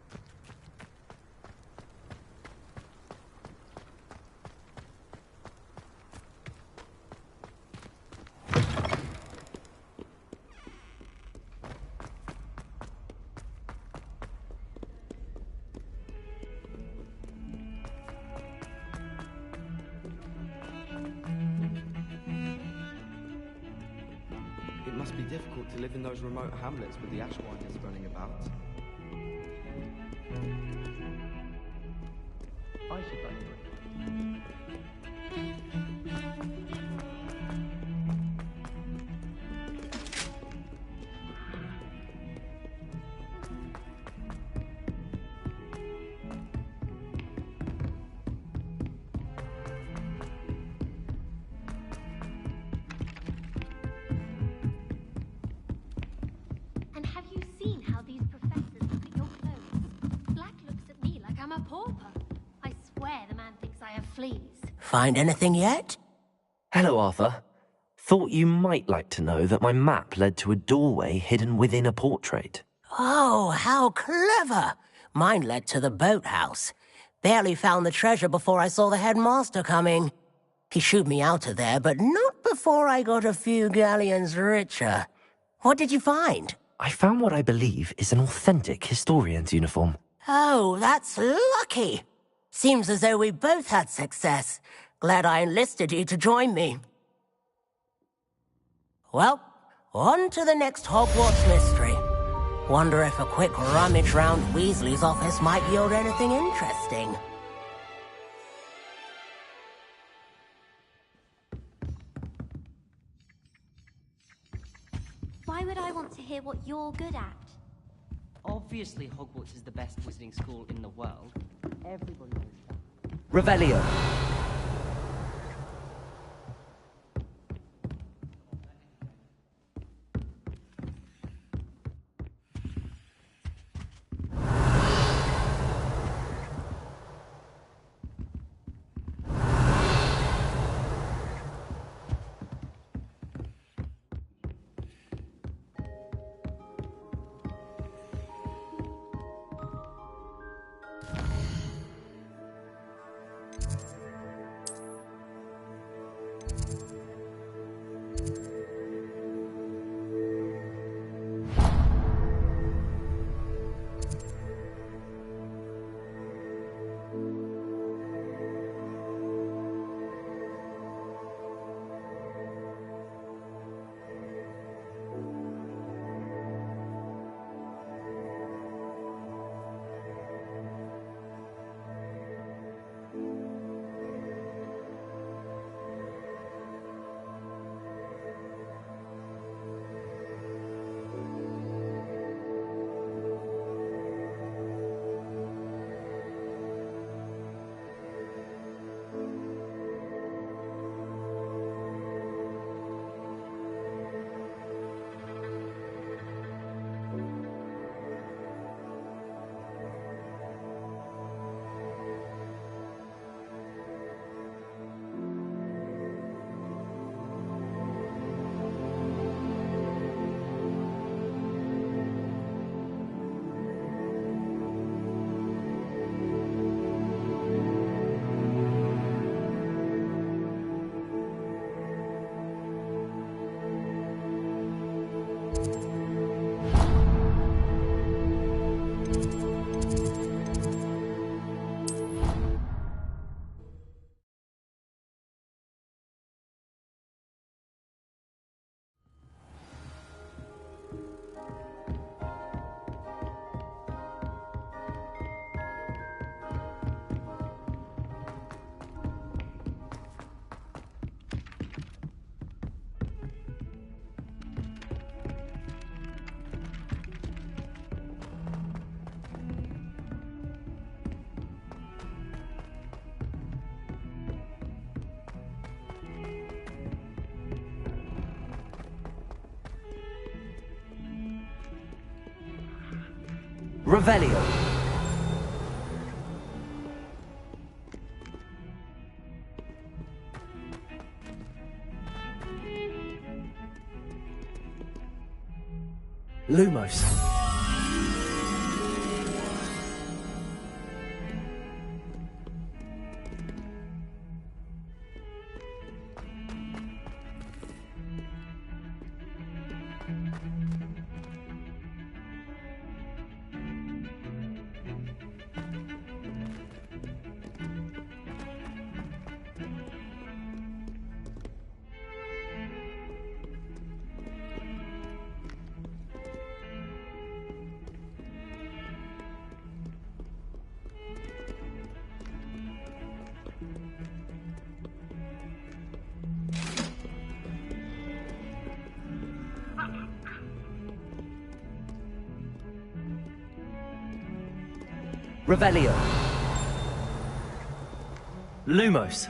It must be difficult to live in those remote hamlets with the Ashwinders running about. I should like to. And have you seen how these professors look at your clothes? Black looks at me like I'm a pauper. I swear the man thinks I have fleas. Find anything yet? Hello, Arthur. Thought you might like to know that my map led to a doorway hidden within a portrait. Oh, how clever! Mine led to the boathouse. Barely found the treasure before I saw the headmaster coming. He shooed me out of there, but not before I got a few galleons richer. What did you find? I found what I believe is an authentic historian's uniform. Oh, that's lucky. Seems as though we both had success. Glad I enlisted you to join me. Well, on to the next Hogwarts mystery. Wonder if a quick rummage round Weasley's office might yield anything interesting. Why would I want to hear what you're good at? Obviously, Hogwarts is the best wizarding school in the world. Everybody knows that. Revelio. Revelio. Lumos. Revelio. Lumos.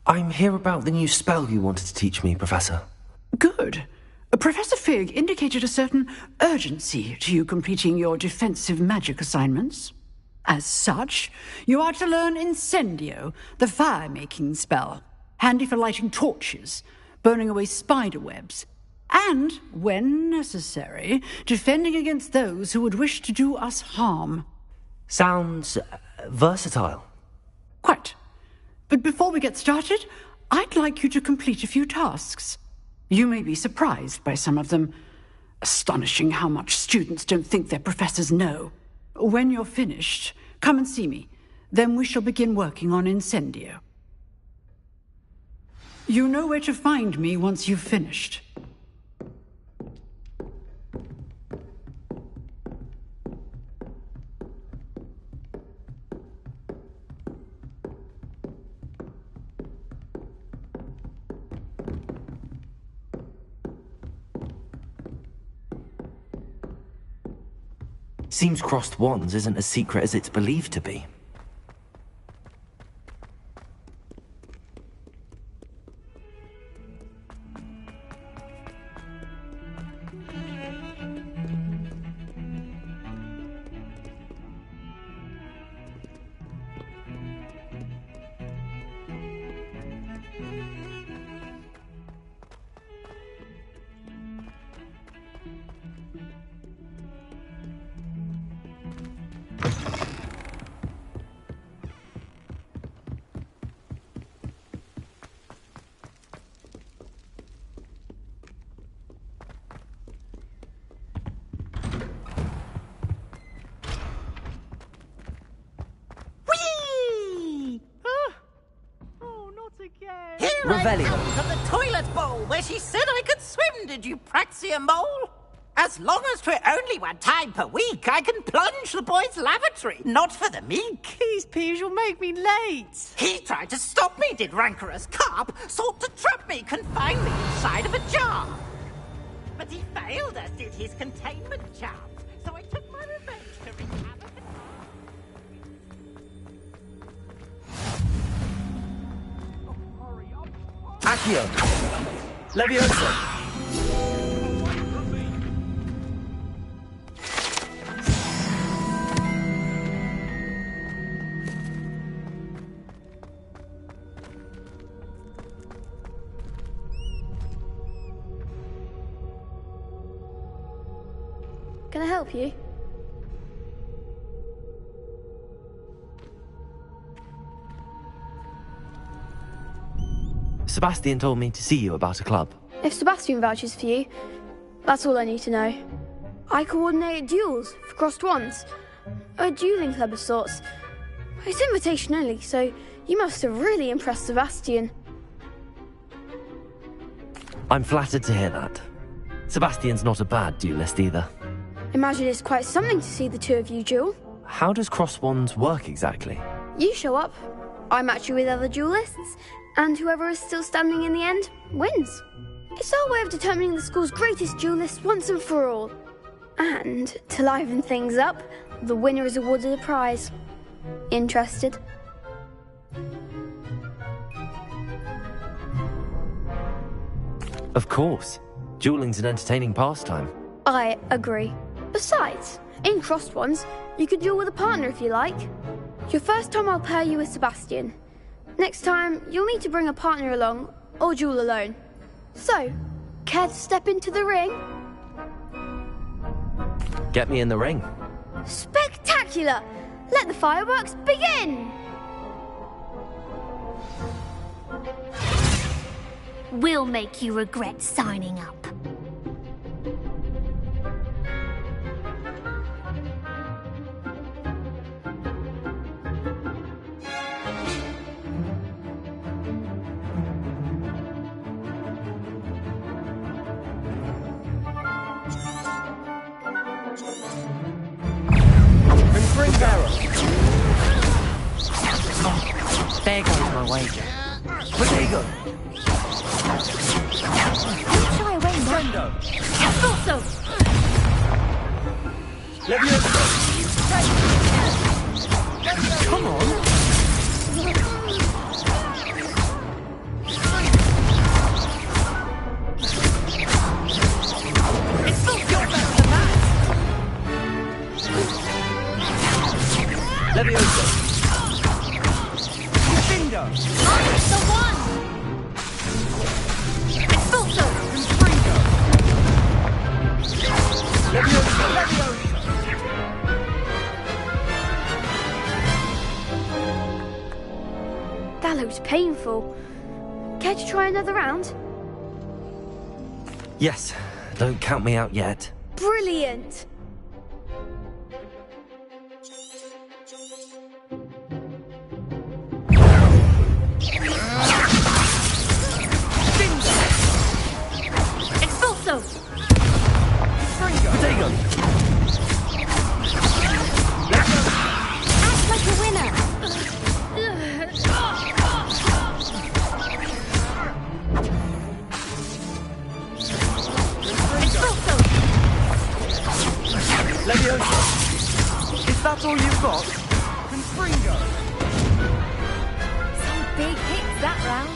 I'm here about the new spell you wanted to teach me, Professor. Good. Professor Fig indicated a certain urgency to you completing your defensive magic assignments. As such, you are to learn Incendio, the fire-making spell, handy for lighting torches, burning away spider webs, and, when necessary, defending against those who would wish to do us harm. Sounds versatile. Quite. But before we get started, I'd like you to complete a few tasks. You may be surprised by some of them. Astonishing how much students don't think their professors know. When you're finished, come and see me. Then we shall begin working on Incendio. You know where to find me once you've finished. Seems crossed wands isn't as secret as it's believed to be. Revelio. From the toilet bowl where she said I could swim, did you praxia mole? As long as 'twere only one time per week, I can plunge the boy's lavatory, not for the meek. These peas will make me late. He tried to stop me, did rancorous carp, sought to trap me, confine me inside of a jar. But he failed us, did his containment charms. So I took my revenge to wreak havoc. Accio! Leviosa! Can I help you? Sebastian told me to see you about a club. If Sebastian vouches for you, that's all I need to know. I coordinate duels for crossed wands. A dueling club of sorts. It's invitation only, so you must have really impressed Sebastian. I'm flattered to hear that. Sebastian's not a bad duelist either. Imagine it's quite something to see the two of you duel. How does cross wands work exactly? You show up, I match you with other duelists, and whoever is still standing in the end wins. It's our way of determining the school's greatest duelist once and for all. And to liven things up, the winner is awarded a prize. Interested? Of course. Dueling's an entertaining pastime. I agree. Besides, in crossed ones, you could duel with a partner if you like. Your first time I'll pair you with Sebastian. Next time, you'll need to bring a partner along, or duel alone. So, care to step into the ring? Get me in the ring. Spectacular! Let the fireworks begin! We'll make you regret signing up. There goes my wager. Protego! Shy away, Brendo! Also! Leviosa! Come on! It's still your better than that! Leviosa! Bingo! I'm the one! Expulso! Confringo! Leviosa! Leviosa! That looks painful. Care to try another round? Yes, don't count me out yet. Brilliant! Expulso! Protego! Act like a winner! Expulso! Leviosa! Is that all you've got? Confringo! Some big hits that round.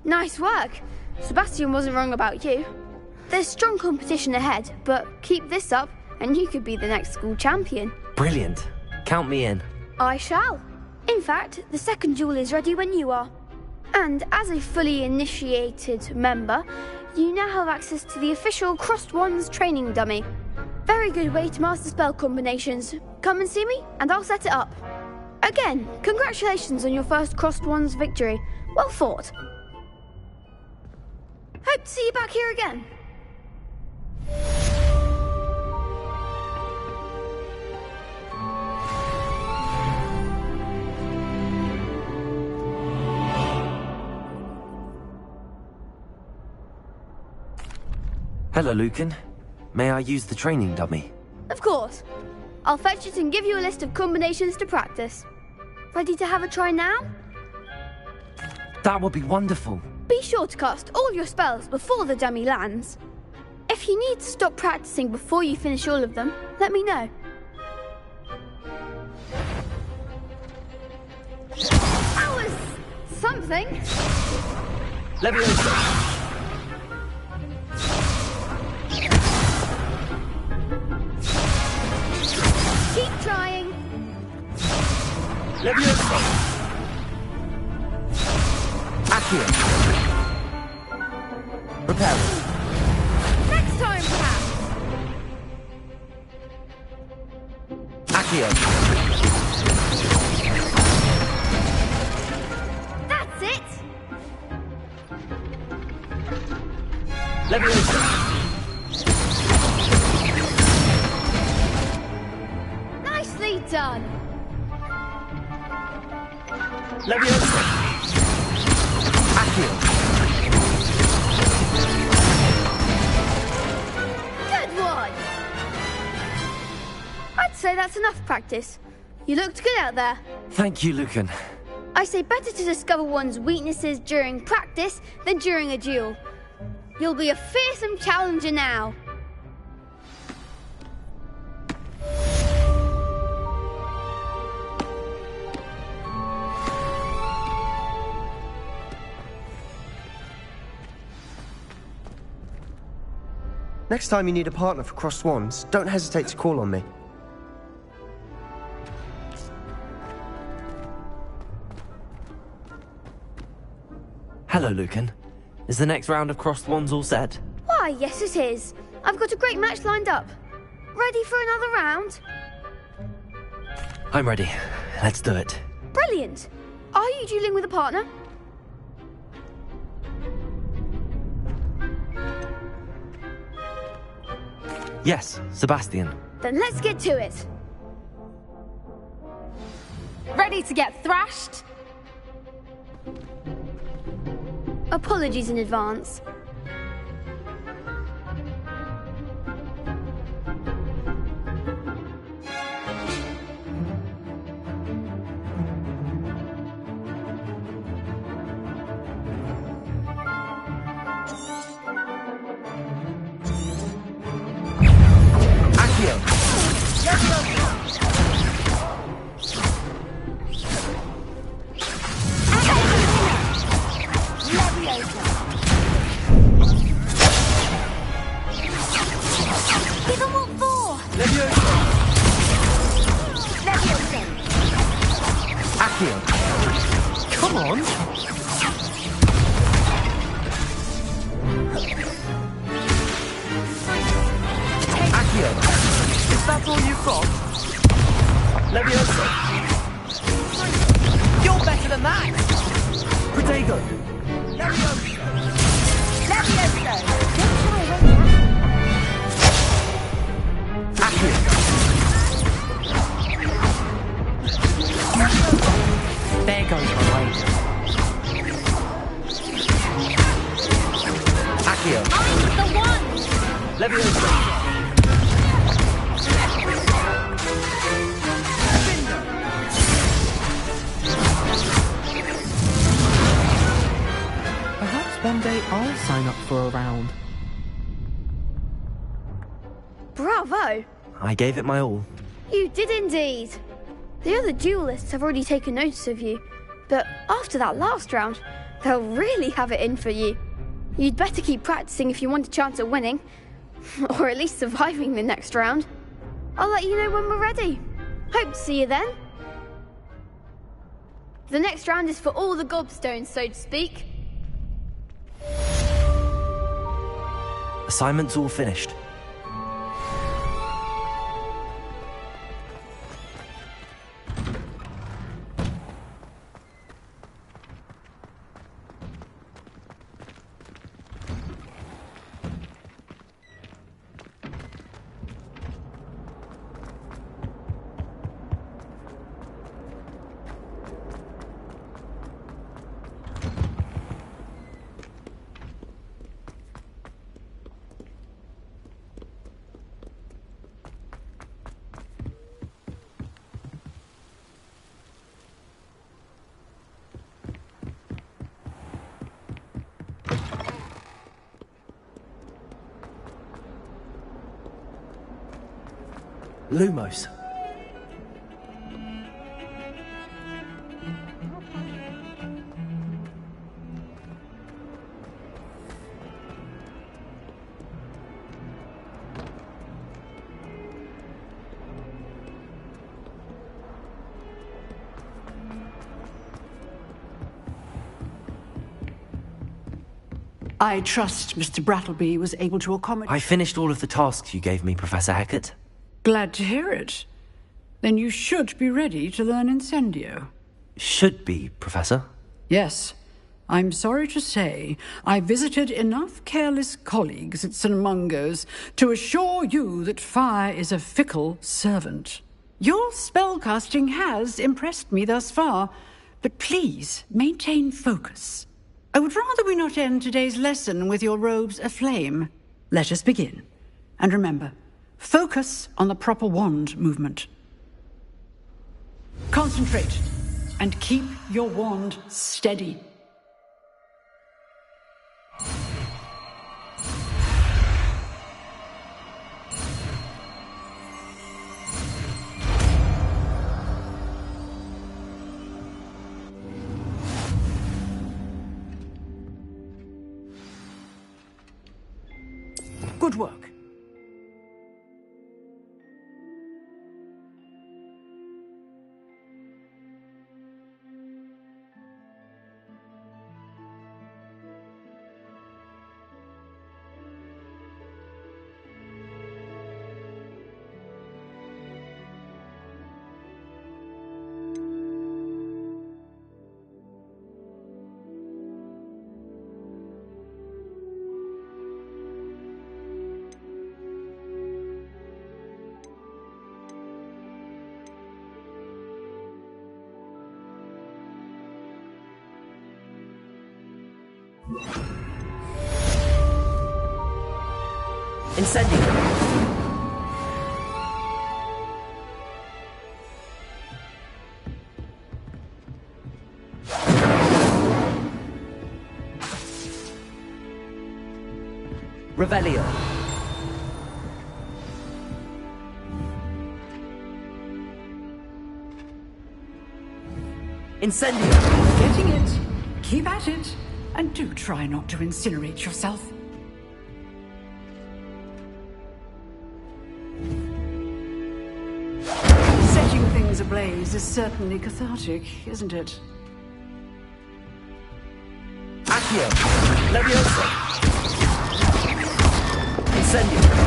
Nice work. Sebastian wasn't wrong about you. There's strong competition ahead, but keep this up and you could be the next school champion. Brilliant. Count me in. I shall. In fact, the second duel is ready when you are. And as a fully initiated member, you now have access to the official Crossed Wands training dummy. Very good way to master spell combinations. Come and see me and I'll set it up. Again, congratulations on your first Crossed Wands victory. Well fought. Hope to see you back here again. Hello, Lucan. May I use the training dummy? Of course. I'll fetch it and give you a list of combinations to practice. Ready to have a try now? That would be wonderful. Be sure to cast all your spells before the dummy lands. If you need to stop practicing before you finish all of them, let me know. That was something. Leviosa! Keep trying. Leviosa! Accio! Repel! Next time, perhaps. Accio! That's it. Leviosa! Nicely done. Leviosa! Accio! Good one. I'd say that's enough practice. You looked good out there. Thank you, Lucan. I say better to discover one's weaknesses during practice than during a duel. You'll be a fearsome challenger now. Next time you need a partner for Crossed Wands, don't hesitate to call on me. Hello, Lucan. Is the next round of Crossed Wands all set? Why, yes it is. I've got a great match lined up. Ready for another round? I'm ready. Let's do it. Brilliant. Are you dueling with a partner? Yes, Sebastian. Then let's get to it. Ready to get thrashed? Apologies in advance. Come on! Accio! Is that all you've got? Leviosa! You're better than that! Protego! Leviosa! Accio! There goes my way. Accio! I'm the one! Leviosa! Perhaps one day I'll sign up for a round. Bravo! I gave it my all. You did indeed. The other duelists have already taken notice of you, but after that last round, they'll really have it in for you. You'd better keep practicing if you want a chance at winning, or at least surviving the next round. I'll let you know when we're ready. Hope to see you then. The next round is for all the gobstones, so to speak. Assignment's all finished. Lumos. I trust Mr. Brattleby was able to accommodate... I finished all of the tasks you gave me, Professor Hecat. Glad to hear it. Then you should be ready to learn Incendio. Should be, Professor. Yes. I'm sorry to say, I visited enough careless colleagues at St. Mungo's to assure you that fire is a fickle servant. Your spellcasting has impressed me thus far, but please maintain focus. I would rather we not end today's lesson with your robes aflame. Let us begin. And remember, focus on the proper wand movement. Concentrate, and keep your wand steady. Good work. Incendio! Revelio. Incendio! Getting it. Keep at it. And do try not to incinerate yourself. Setting things ablaze is certainly cathartic, isn't it? Accio! Leviosa! Incendio!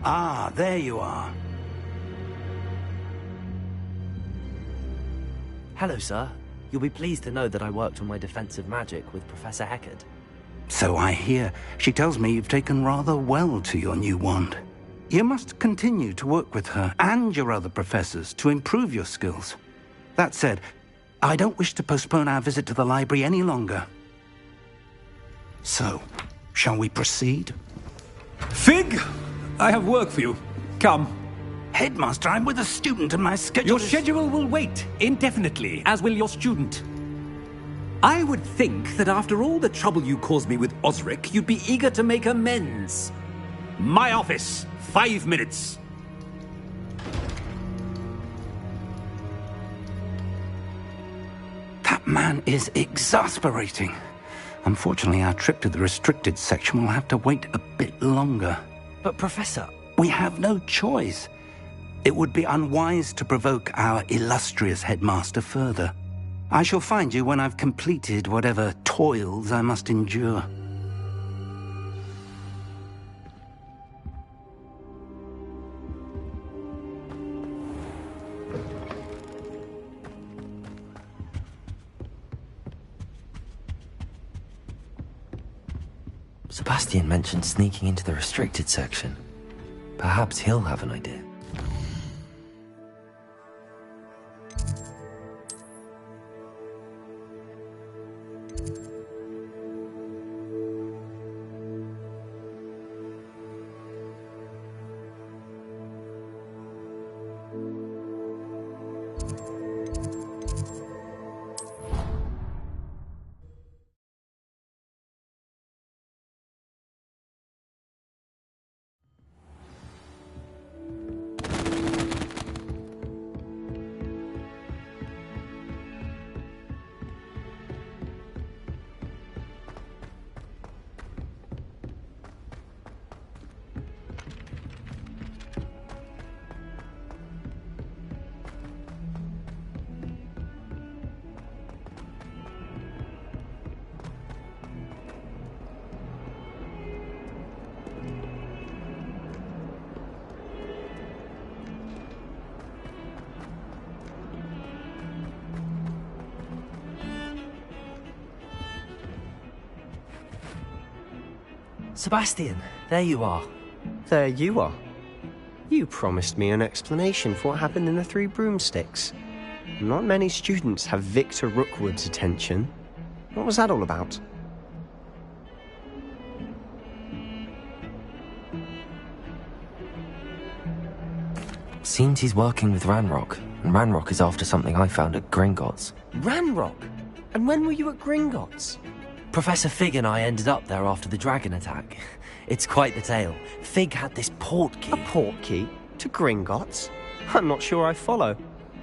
Ah, there you are. Hello, sir. You'll be pleased to know that I worked on my defensive magic with Professor Hecat. So I hear. She tells me you've taken rather well to your new wand. You must continue to work with her and your other professors to improve your skills. That said, I don't wish to postpone our visit to the library any longer. So, shall we proceed? Fig! I have work for you. Come. Headmaster, I'm with a student and my schedule Your schedule will wait indefinitely, as will your student. I would think that after all the trouble you caused me with Osric, you'd be eager to make amends. My office, 5 minutes. That man is exasperating. Unfortunately, our trip to the restricted section will have to wait a bit longer. But, Professor... We have no choice. It would be unwise to provoke our illustrious headmaster further. I shall find you when I've completed whatever toils I must endure. Sebastian mentioned sneaking into the restricted section. Perhaps he'll have an idea. Sebastian, there you are. There you are. You promised me an explanation for what happened in the Three Broomsticks. Not many students have Victor Rookwood's attention. What was that all about? Seems he's working with Ranrock, and Ranrock is after something I found at Gringotts. Ranrock? And when were you at Gringotts? Professor Fig and I ended up there after the dragon attack. It's quite the tale. Fig had this port key. A port key? To Gringotts? I'm not sure I follow.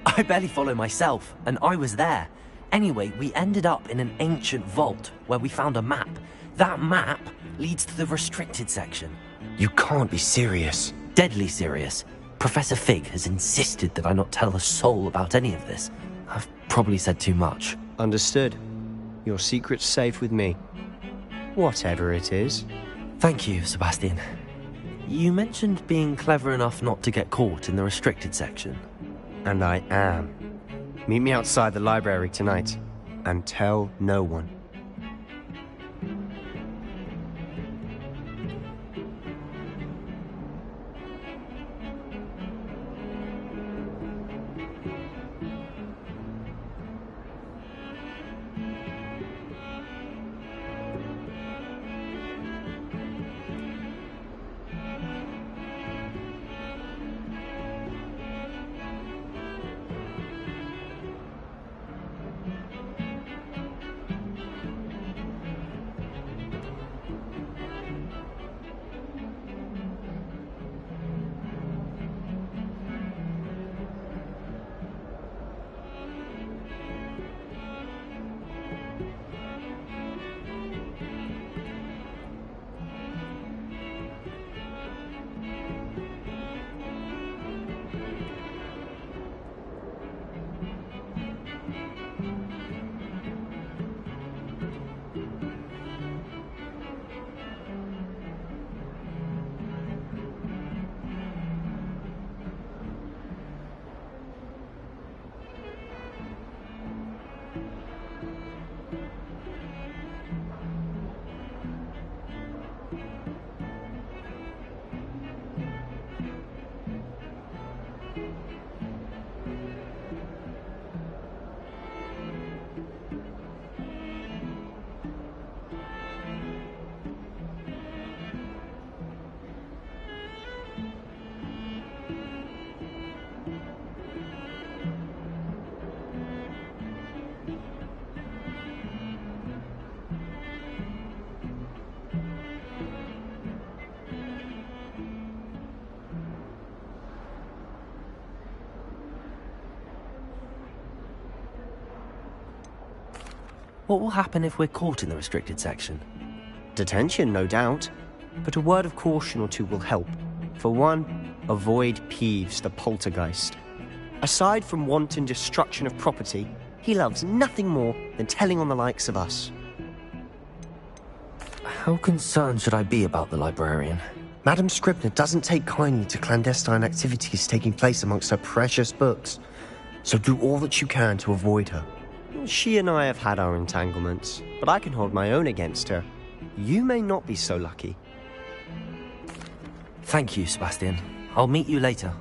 I barely follow myself, and I was there. Anyway, we ended up in an ancient vault where we found a map. That map leads to the restricted section. You can't be serious. Deadly serious. Professor Fig has insisted that I not tell a soul about any of this. I've probably said too much. Understood. Your secret's safe with me. Whatever it is. Thank you, Sebastian. You mentioned being clever enough not to get caught in the restricted section. And I am. Meet me outside the library tonight, and tell no one. What will happen if we're caught in the restricted section? Detention, no doubt. But a word of caution or two will help. For one, Avoid Peeves, the poltergeist. Aside from wanton destruction of property, he loves nothing more than telling on the likes of us. How concerned should I be about the librarian? Madame Scribner doesn't take kindly to clandestine activities taking place amongst her precious books, so do all that you can to avoid her. She and I have had our entanglements, but I can hold my own against her. You may not be so lucky. Thank you, Sebastian. I'll meet you later.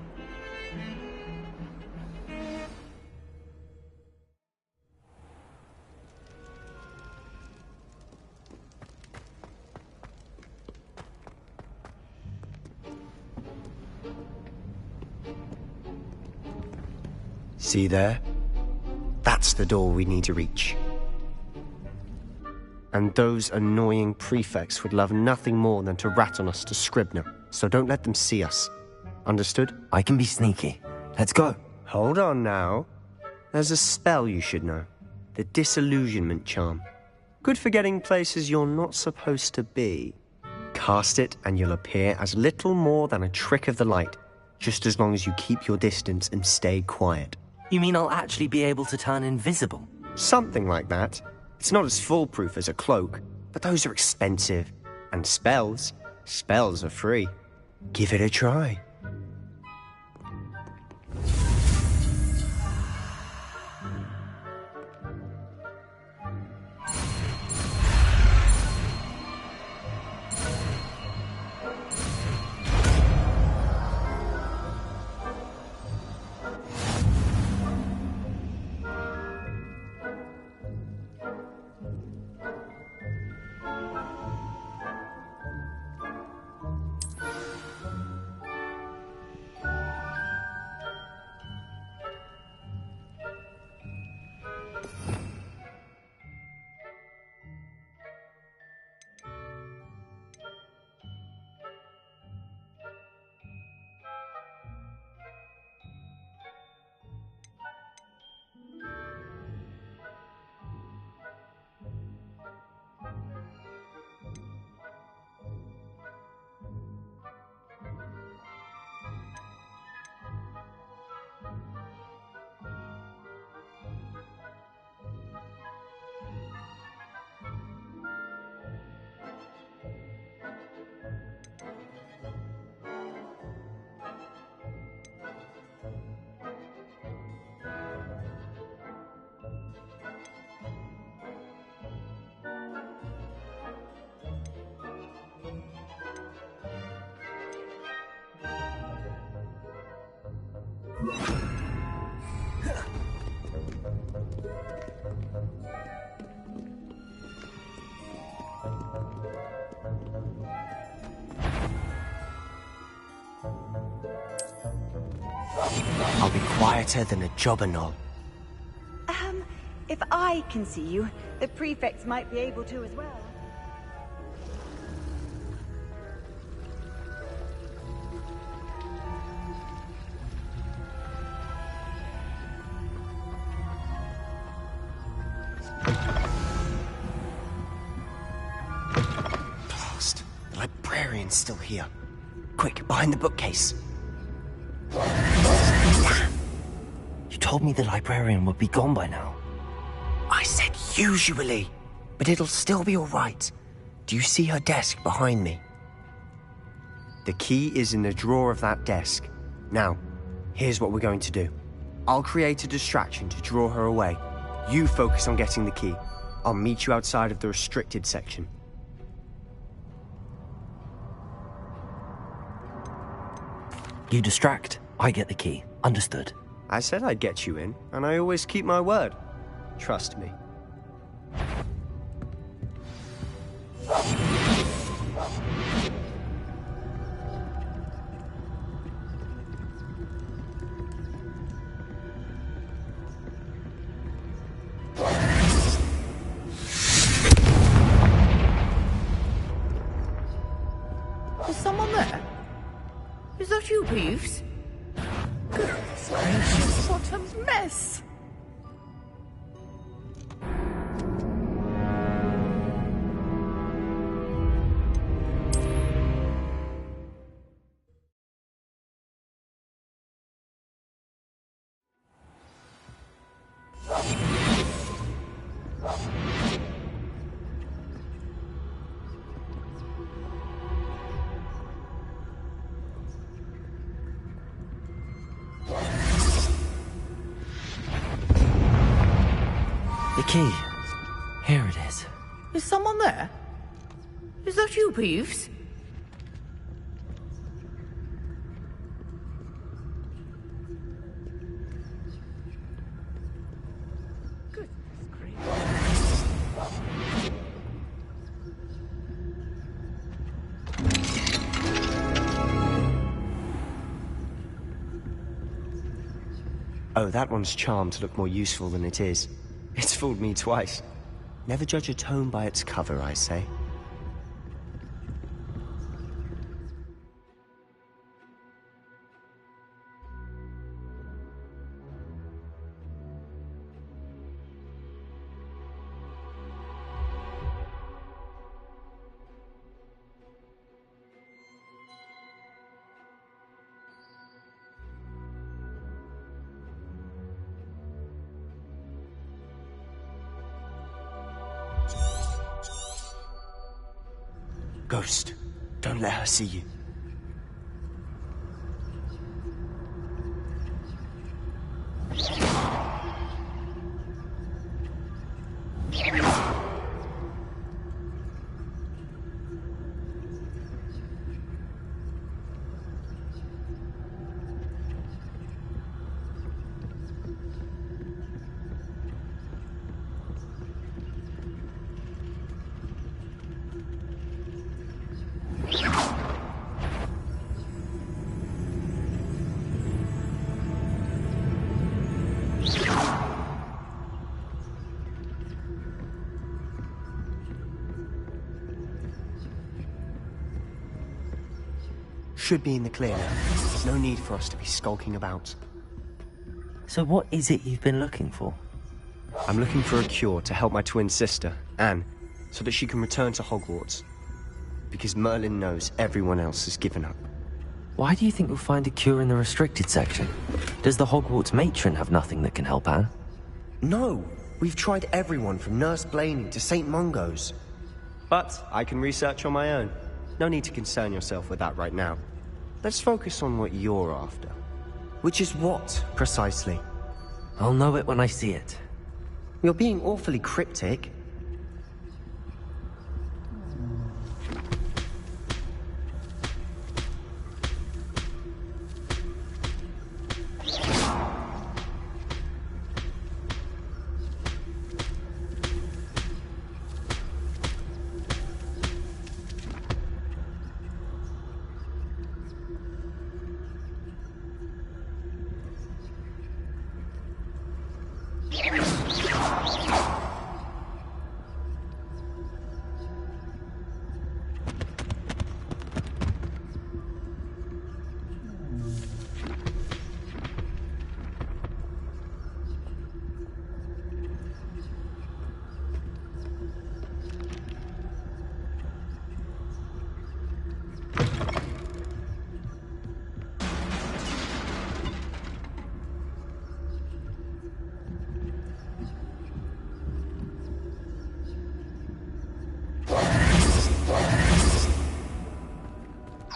See there? That's the door we need to reach. And those annoying prefects would love nothing more than to rat on us to Scribner, so don't let them see us. Understood? I can be sneaky. Let's go. Hold on now. There's a spell you should know. The Disillusionment Charm. Good for getting places you're not supposed to be. Cast it and you'll appear as little more than a trick of the light, just as long as you keep your distance and stay quiet. You mean I'll actually be able to turn invisible? Something like that. It's not as foolproof as a cloak, but those are expensive. And spells are free. Give it a try. I'll be quieter than a jobberknoll. If I can see you, the prefects might be able to as well. Blast! The librarian's still here. Quick, behind the bookcase. You told me the librarian would be gone by now. I said usually, but it'll still be all right. Do you see her desk behind me? The key is in the drawer of that desk. Now, here's what we're going to do. I'll create a distraction to draw her away. You focus on getting the key. I'll meet you outside of the restricted section. You distract, I get the key. Understood. I said I'd get you in, and I always keep my word. Trust me. Is someone there? Is that you, Peeves? Goodness gracious, what a mess! The key. Here it is. Is someone there? Is that you, Peeves? Oh, that one's charmed to look more useful than it is. It's fooled me twice. Never judge a tome by its cover, I say. Ghost, don't let her see you. Should be in the clear now. There's no need for us to be skulking about. So what is it you've been looking for? I'm looking for a cure to help my twin sister, Anne, so that she can return to Hogwarts. Because Merlin knows everyone else has given up. Why do you think you'll find a cure in the restricted section? Does the Hogwarts matron have nothing that can help Anne? No! We've tried everyone from Nurse Blaney to St. Mungo's. But I can research on my own. No need to concern yourself with that right now. Let's focus on what you're after. Which is what, precisely? I'll know it when I see it. You're being awfully cryptic.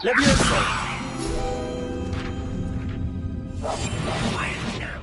Levioso! Quiet now.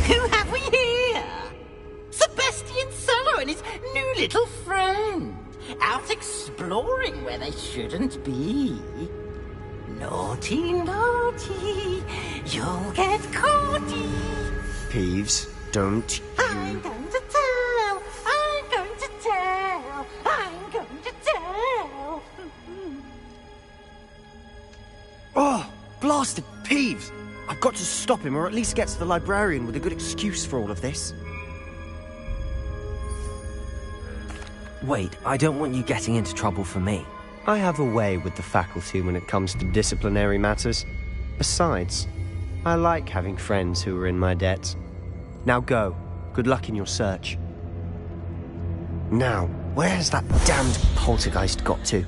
Who have we here? Sebastian Sallow and his new little friend. Out exploring where they shouldn't be. Naughty, naughty. You'll get caughty. Peeves, don't I'm going to tell. I'm going to tell. I'm going to tell. Oh, blasted Peeves! I've got to stop him, or at least get to the librarian with a good excuse for all of this. Wait, I don't want you getting into trouble for me. I have a way with the faculty when it comes to disciplinary matters. Besides, I like having friends who are in my debt. Now go. Good luck in your search. Now, where has that damned poltergeist got to?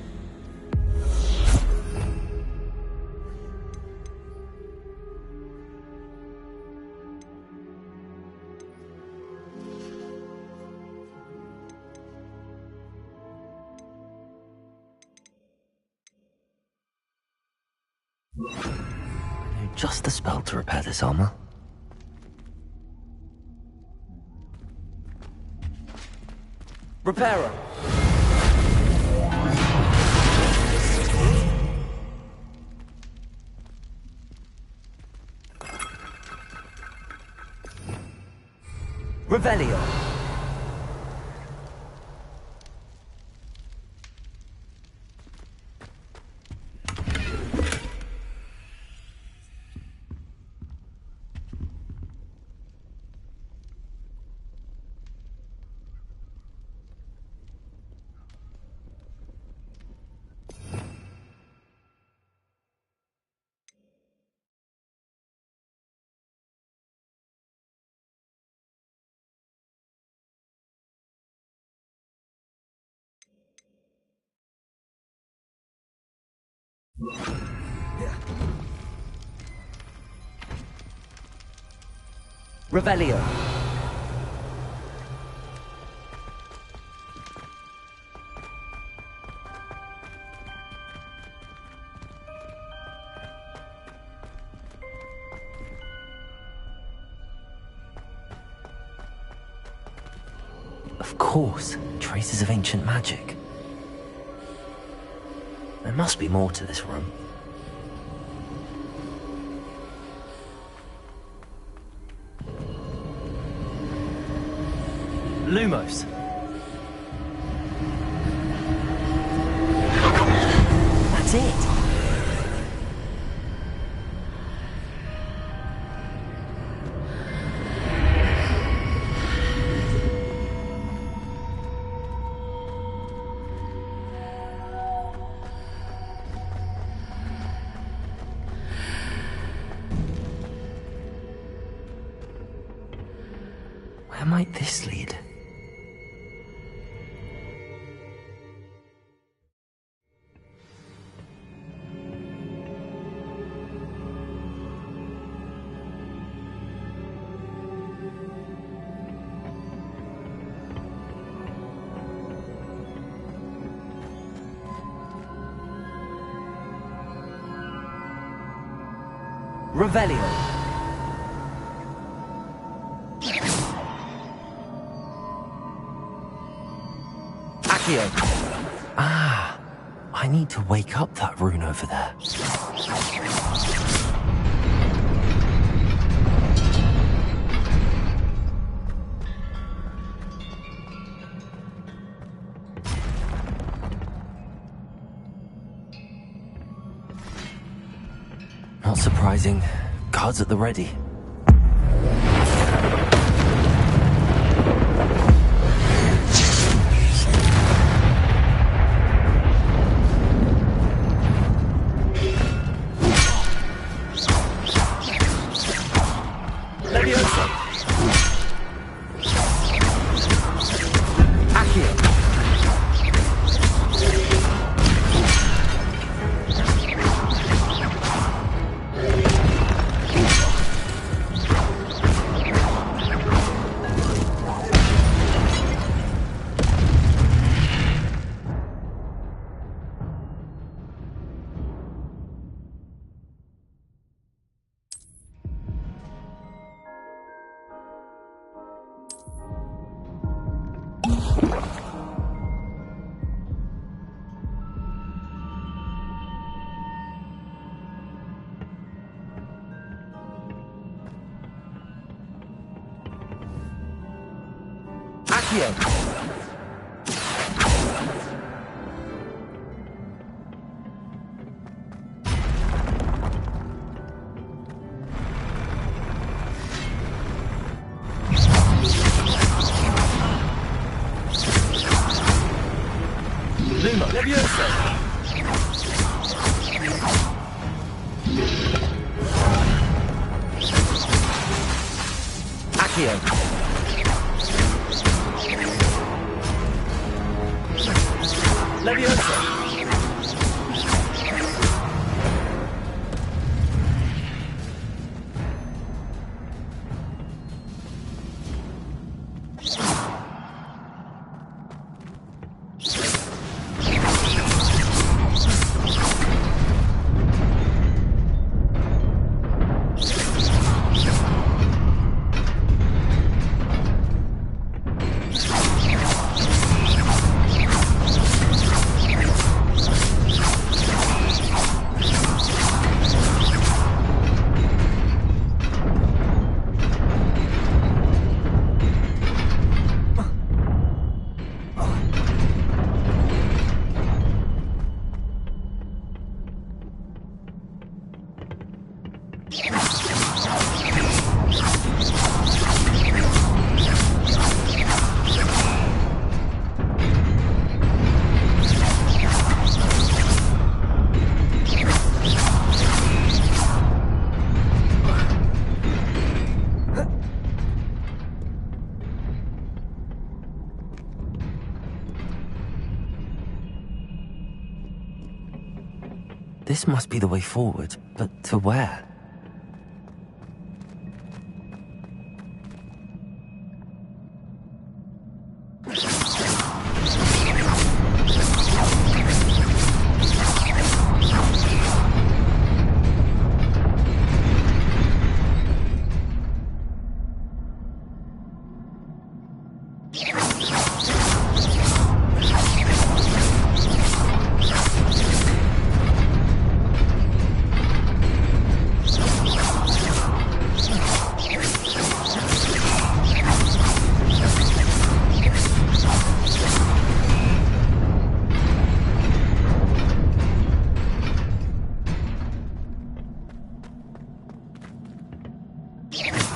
Just the spell to repair this armor. Repairer. Revelio. Revelio. Of course, traces of ancient magic. There must be more to this room. Lumos. That's it. Where might this lead? Revelio. Accio. Ah, I need to wake up that rune over there. Not surprising. Guards at the ready. Leviosa. Accio. Accio. Lumos. Levioso! Accio. Levioso! This must be the way forward, but to where?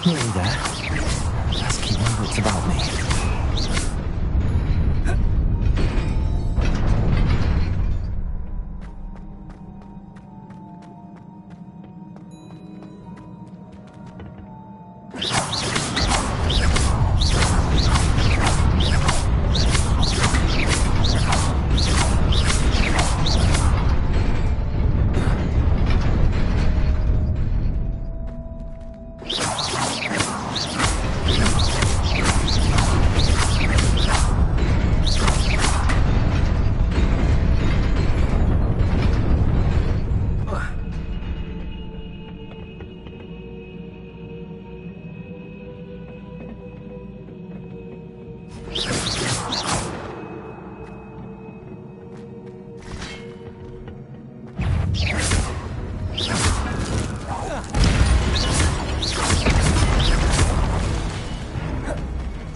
Nearly there. Let's keep my wits about me.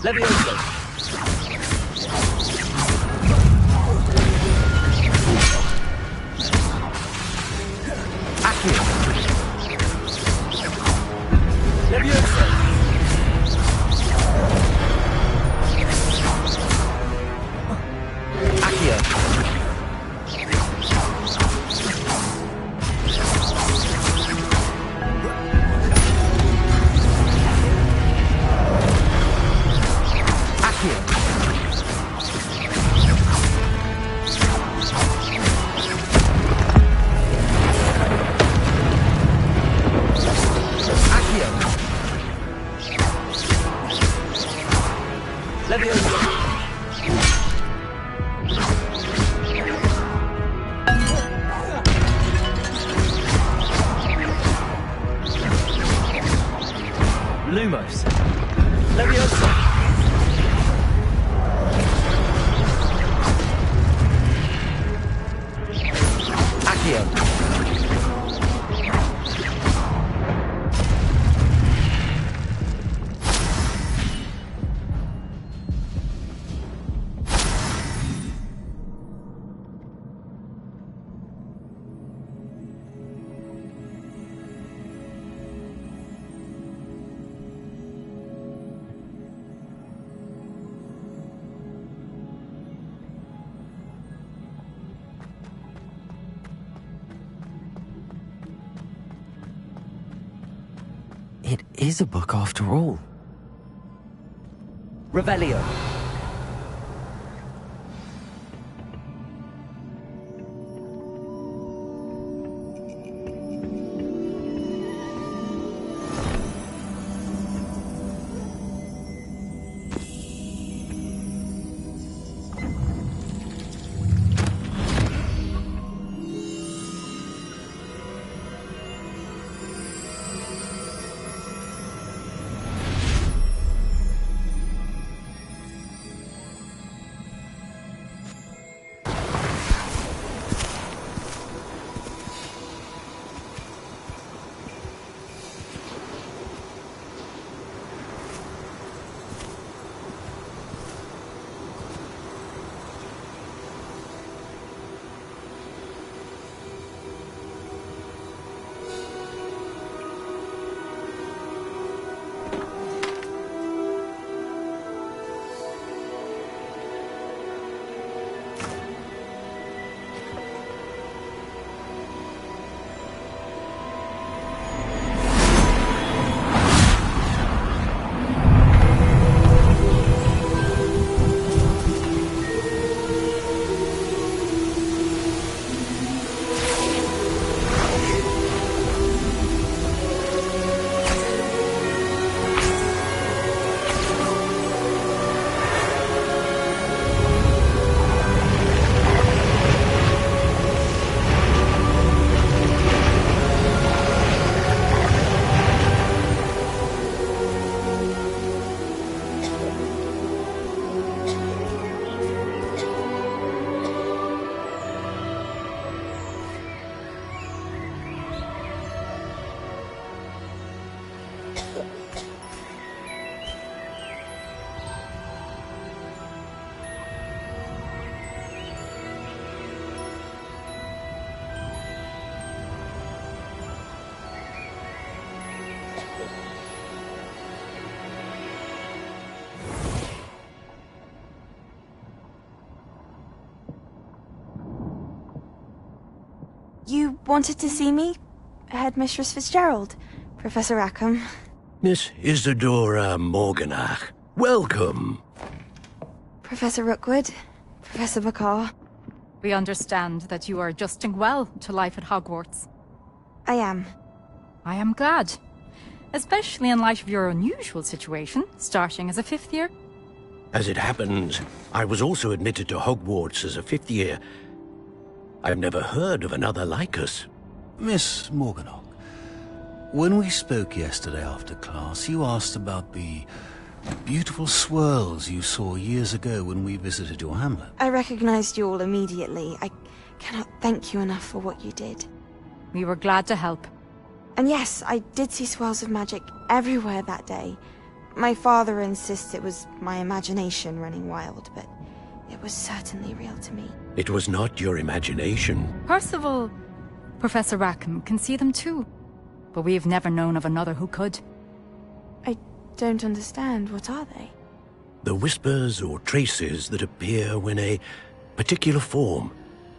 Levioso! Accio. Levioso! Accio. Lumos. Levioso. Accio. is a book after all. Revelio. You wanted to see me? Headmistress Fitzgerald? Professor Rackham? Miss Isadora Morganach, welcome. Professor Rookwood? Professor Bakar? We understand that you are adjusting well to life at Hogwarts. I am. I am glad. Especially in light of your unusual situation, starting as a 5th year. As it happens, I was also admitted to Hogwarts as a 5th year. I've never heard of another like us. Miss Morganach, when we spoke yesterday after class, you asked about the beautiful swirls you saw years ago when we visited your hamlet. I recognized you all immediately. I cannot thank you enough for what you did. We were glad to help. And yes, I did see swirls of magic everywhere that day. My father insists it was my imagination running wild, but it was certainly real to me. It was not your imagination. Percival, Professor Rackham can see them too. But we have never known of another who could. I don't understand. What are they? The whispers or traces that appear when a particular form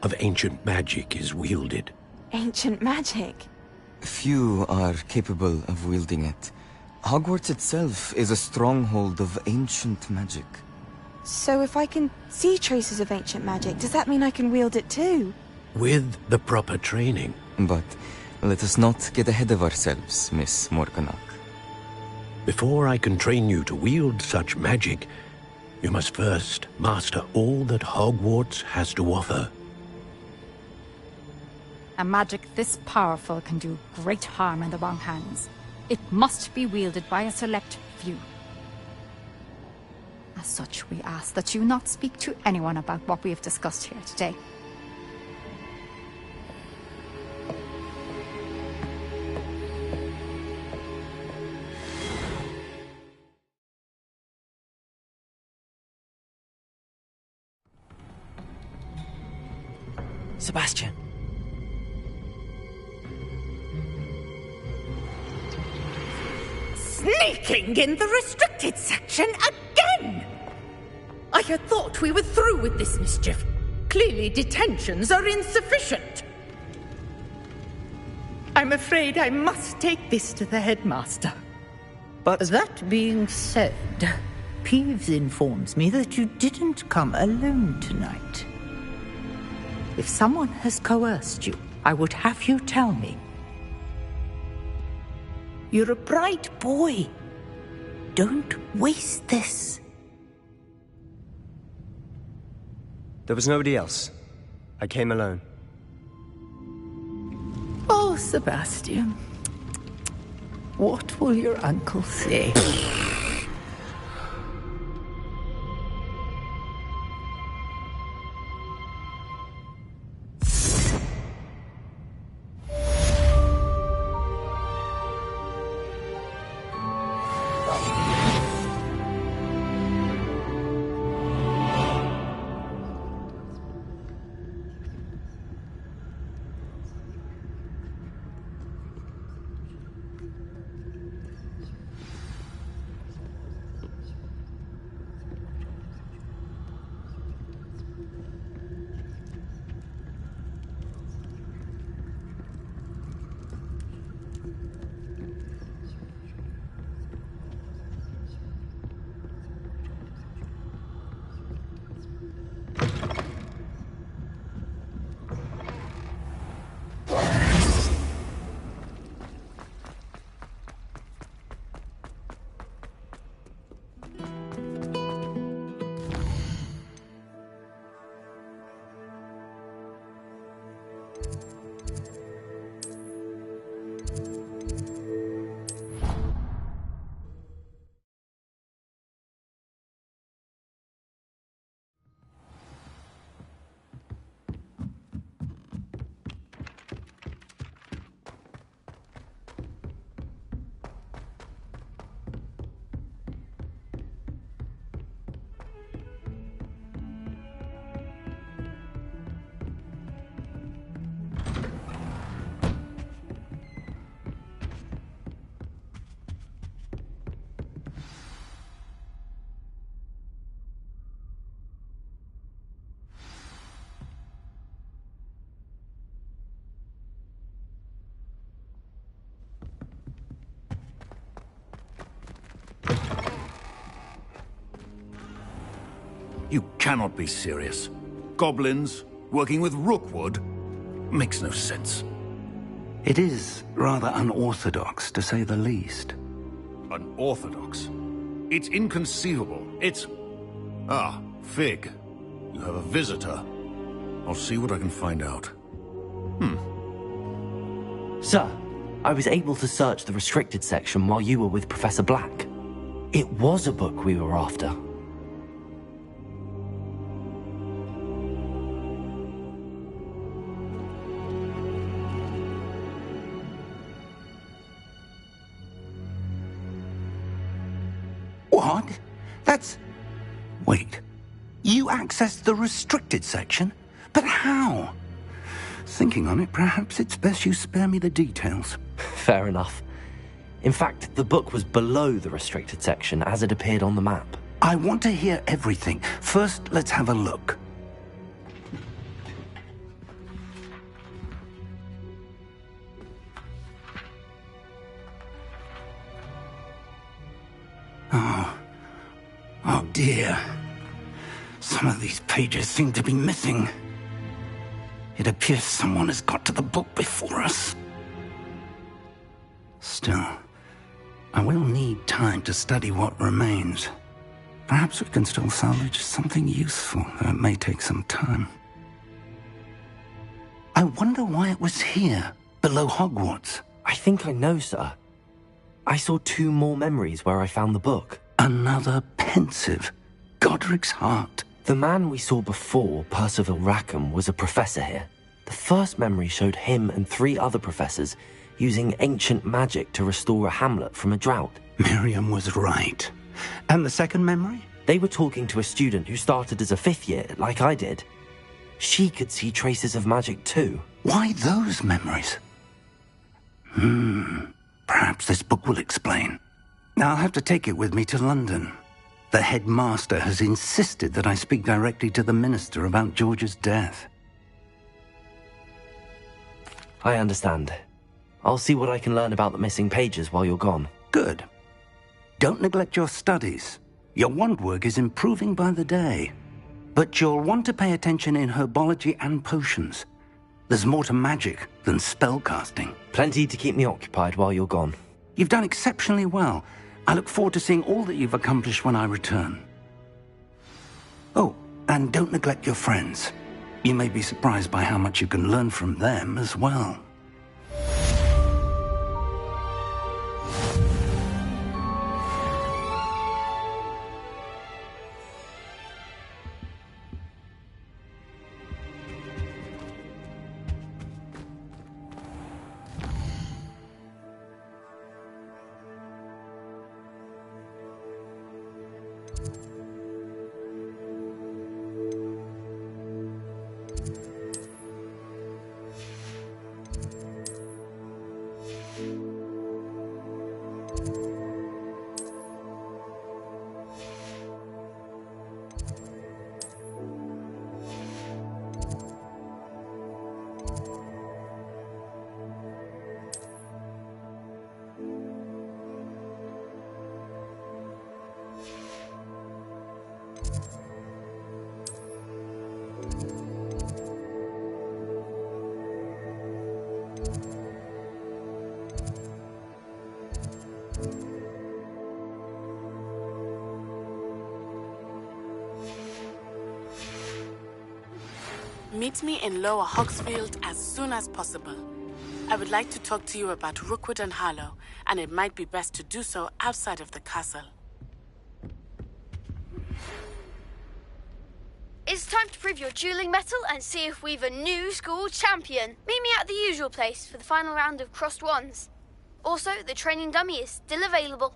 of ancient magic is wielded. Ancient magic? Few are capable of wielding it. Hogwarts itself is a stronghold of ancient magic. So if I can see traces of ancient magic, does that mean I can wield it too? With the proper training. But let us not get ahead of ourselves, Miss Morganach. Before I can train you to wield such magic, you must first master all that Hogwarts has to offer. A magic this powerful can do great harm in the wrong hands. It must be wielded by a select few. As such, we ask that you not speak to anyone about what we have discussed here today. Sebastian. Sneaking in the restricted section again! I had thought we were through with this mischief. Clearly detentions are insufficient. I'm afraid I must take this to the headmaster. But that being said, Peeves informs me that you didn't come alone tonight. If someone has coerced you, I would have you tell me. You're a bright boy. Don't waste this. there was nobody else. I came alone. Oh, Sebastian. What will your uncle say? You cannot be serious. Goblins working with Rookwood makes no sense. It is rather unorthodox, to say the least. Unorthodox? It's inconceivable. It's... Ah, Fig. You have a visitor. I'll see what I can find out. Sir, I was able to search the restricted section while you were with Professor Black. It was a book we were after. What? That's... Wait. You accessed the restricted section? But how? Thinking on it, perhaps it's best you spare me the details. Fair enough. In fact, the book was below the restricted section as it appeared on the map. I want to hear everything. First, let's have a look. Oh dear. Some of these pages seem to be missing. It appears someone has got to the book before us. Still, I will need time to study what remains. Perhaps we can still salvage something useful, though it may take some time. I wonder why it was here, below Hogwarts. I think I know, sir. I saw 2 more memories where I found the book. Another pensive. Godric's heart. The man we saw before, Percival Rackham, was a professor here. The first memory showed him and 3 other professors using ancient magic to restore a hamlet from a drought. Miriam was right. And the second memory? They were talking to a student who started as a 5th year, like I did. She could see traces of magic too. Why those memories? Perhaps this book will explain. I'll have to take it with me to London. The headmaster has insisted that I speak directly to the minister about George's death. I understand. I'll see what I can learn about the missing pages while you're gone. Good. don't neglect your studies. Your wand work is improving by the day. But you'll want to pay attention in herbology and potions. There's more to magic than spellcasting. Plenty to keep me occupied while you're gone. You've done exceptionally well. I look forward to seeing all that you've accomplished when I return. Oh, and don't neglect your friends. You may be surprised by how much you can learn from them as well. Meet me in Lower Hogsfield as soon as possible. I would like to talk to you about Rookwood and Harlow, and it might be best to do so outside of the castle. It's time to prove your dueling mettle and see if we've a new school champion. Meet me at the usual place for the final round of Crossed Wands. Also, the training dummy is still available.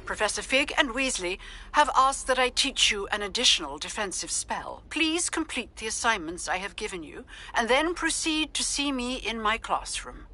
Professor Fig and Weasley have asked that I teach you an additional defensive spell. Please complete the assignments I have given you, and then proceed to see me in my classroom.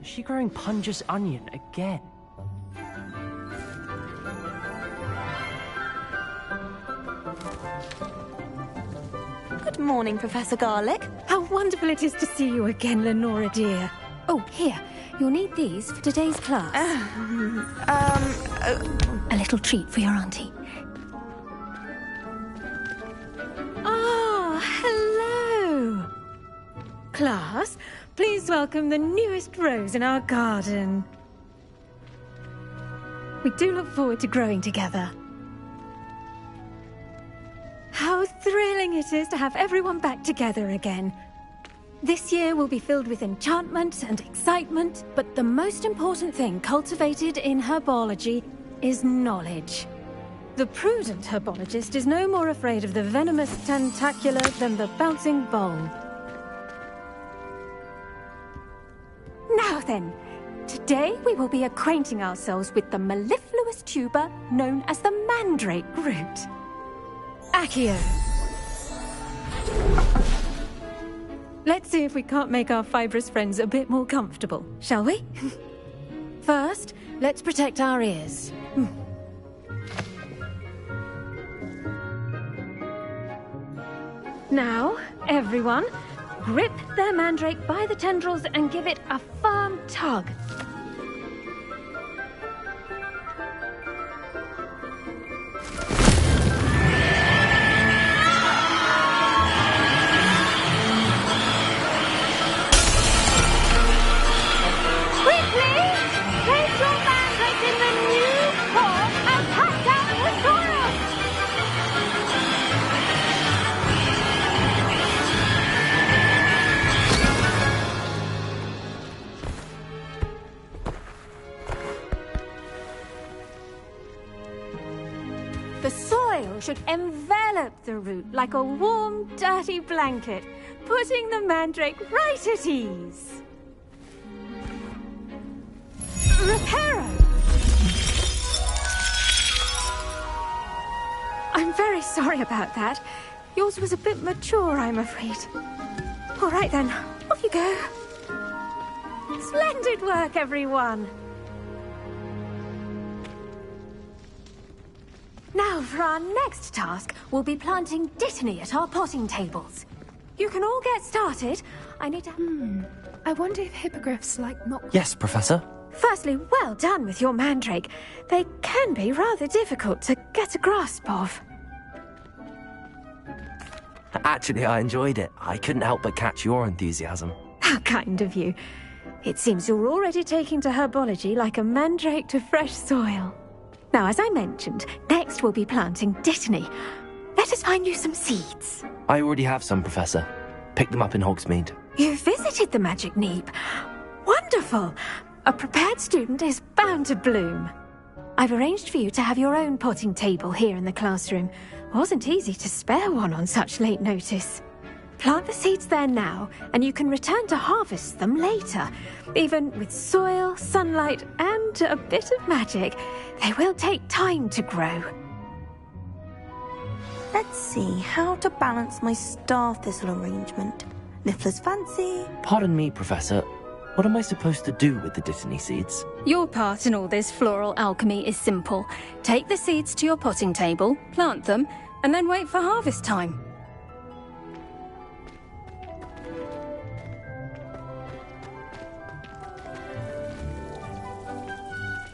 Is she growing Punja's onion again? Good morning, Professor Garlick. How wonderful it is to see you again, Lenora dear. Oh, here. You'll need these for today's class. A little treat for your auntie. Ah, hello. Class, please welcome the newest rose in our garden. We do look forward to growing together. How thrilling it is to have everyone back together again. This year will be filled with enchantment and excitement, but the most important thing cultivated in herbology is knowledge. The prudent herbologist is no more afraid of the venomous tentacula than the bouncing bowl. Now then, today we will be acquainting ourselves with the mellifluous tuber known as the mandrake root. Accio. Let's see if we can't make our fibrous friends a bit more comfortable, shall we? First, let's protect our ears. Now, everyone, grip their mandrake by the tendrils and give it a firm tug. The soil should envelop the root like a warm, dirty blanket, putting the mandrake right at ease. Reparo! I'm very sorry about that. Yours was a bit mature, I'm afraid. All right then, off you go. Splendid work, everyone. Now, for our next task, we'll be planting Dittany at our potting tables. You can all get started. I need to... I wonder if hippogriffs like not... Yes, Professor. Firstly, well done with your mandrake. They can be rather difficult to get a grasp of. Actually, I enjoyed it. I couldn't help but catch your enthusiasm. How kind of you. It seems you're already taking to herbology like a mandrake to fresh soil. Now, as I mentioned, next we'll be planting Dittany. Let us find you some seeds. I already have some, Professor. Picked them up in Hogsmeade. You visited the Magic Neep. Wonderful! A prepared student is bound to bloom. I've arranged for you to have your own potting table here in the classroom. Wasn't easy to spare one on such late notice. Plant the seeds there now, and you can return to harvest them later. Even with soil, sunlight, and a bit of magic, they will take time to grow. Let's see how to balance my star thistle arrangement. Niffler's fancy. Pardon me, Professor. What am I supposed to do with the Dittany seeds? Your part in all this floral alchemy is simple. Take the seeds to your potting table, plant them, and then wait for harvest time.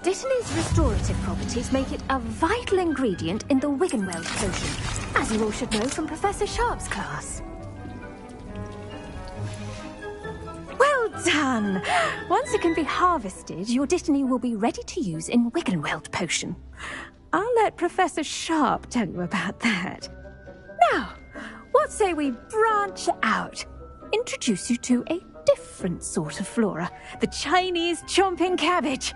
Dittany's restorative properties make it a vital ingredient in the Wiggenweld potion, as you all should know from Professor Sharp's class. Well done! Once it can be harvested, your Dittany will be ready to use in Wiggenweld potion. I'll let Professor Sharp tell you about that. Now, what say we branch out? Introduce you to a different sort of flora, the Chinese chomping cabbage.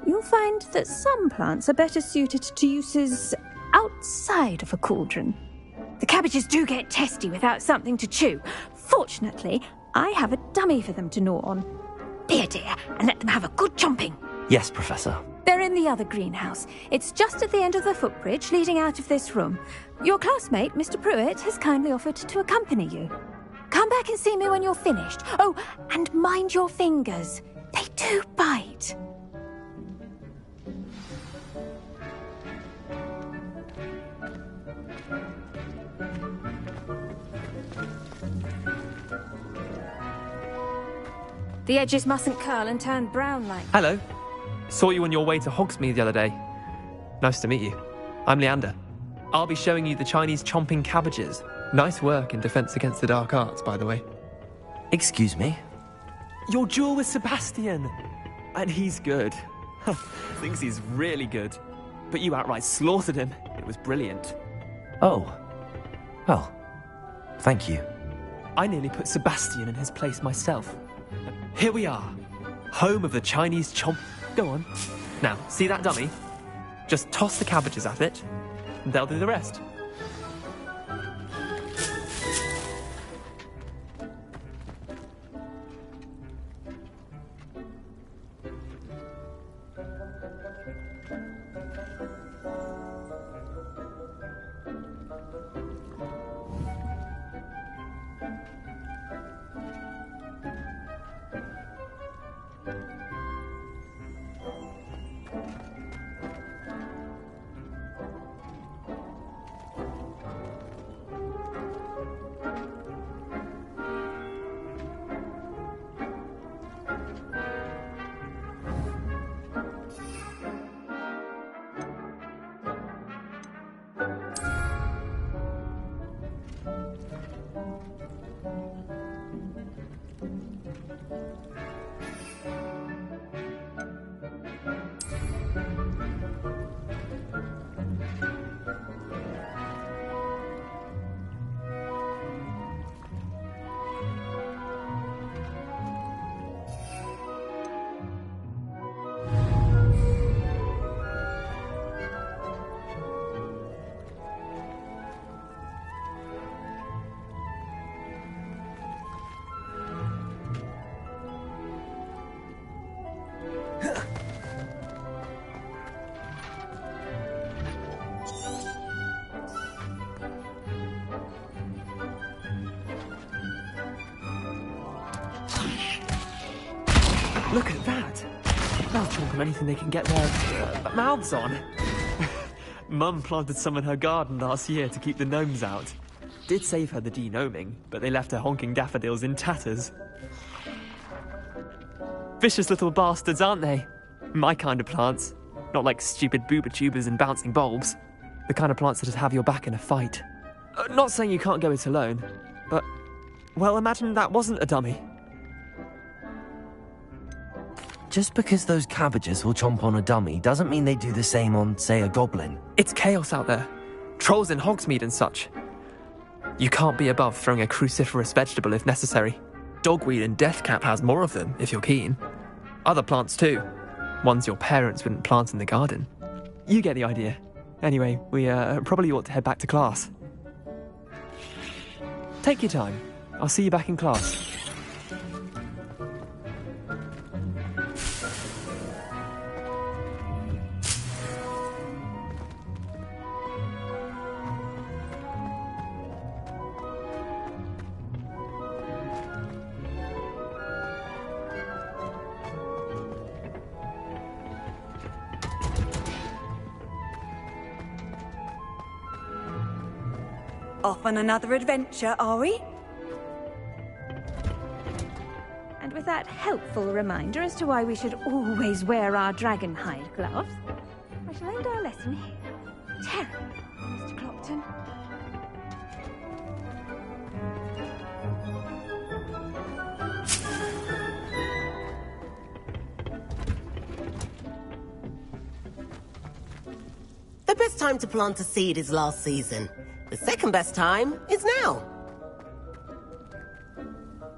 You'll find that some plants are better suited to uses outside of a cauldron. The cabbages do get testy without something to chew. Fortunately, I have a dummy for them to gnaw on. Be a dear and let them have a good chomping. Yes, Professor. They're in the other greenhouse. It's just at the end of the footbridge leading out of this room. Your classmate, Mr. Pruitt, has kindly offered to accompany you. Come back and see me when you're finished. Oh, and mind your fingers. They do bite. The edges mustn't curl and turn brown like... Hello. Saw you on your way to Hogsmeade the other day. Nice to meet you. I'm Leander. I'll be showing you the Chinese chomping cabbages. Nice work in Defense Against the Dark Arts, by the way. Excuse me? Your duel with Sebastian. And he's good. Thinks he's really good. But you outright slaughtered him. It was brilliant. Oh. Well, thank you. I nearly put Sebastian in his place myself. Here we are. Home of the Chinese chomp... Go on. Now, see that dummy? Just toss the cabbages at it, and they'll do the rest. Look at that! They'll chomp on anything they can get their mouths on. Mum planted some in her garden last year to keep the gnomes out. Did save her the de-gnoming, but they left her honking daffodils in tatters. Vicious little bastards, aren't they? My kind of plants. Not like stupid booba tubers and bouncing bulbs. The kind of plants that'd have your back in a fight. Not saying you can't go it alone, but... Well, imagine that wasn't a dummy. Just because those cabbages will chomp on a dummy doesn't mean they do the same on, say, a goblin. It's chaos out there. Trolls in Hogsmeade and such. You can't be above throwing a cruciferous vegetable if necessary. Dogweed and deathcap has more of them, if you're keen. Other plants too. Ones your parents wouldn't plant in the garden. You get the idea. Anyway, we probably ought to head back to class. Take your time. I'll see you back in class. Off on another adventure, are we? And with that helpful reminder as to why we should always wear our dragon hide gloves, I shall end our lesson here. Terra, Mr. Clopton. The best time to plant a seed is last season. The second best time is now.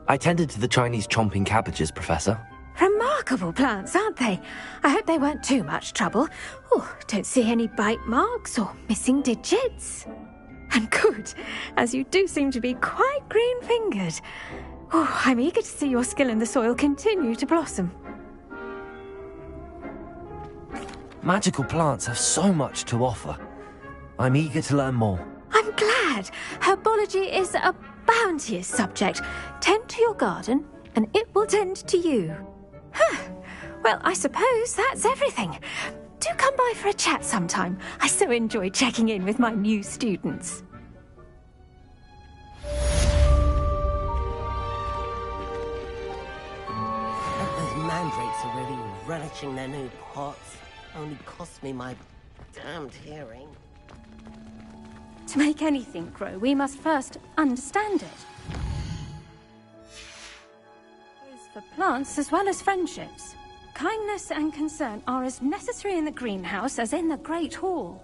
I tended to the Chinese chomping cabbages, Professor. Remarkable plants, aren't they? I hope they weren't too much trouble. Oh, don't see any bite marks or missing digits. And good, as you do seem to be quite green-fingered. Oh, I'm eager to see your skill in the soil continue to blossom. Magical plants have so much to offer. I'm eager to learn more. I'm glad. Herbology is a bounteous subject. Tend to your garden, and it will tend to you. Well, I suppose that's everything. Do come by for a chat sometime. I so enjoy checking in with my new students. Those mandrakes are really relishing their new pots. Only cost me my damned hearing. To make anything grow, we must first understand it. Goes for plants as well as friendships. Kindness and concern are as necessary in the greenhouse as in the Great Hall.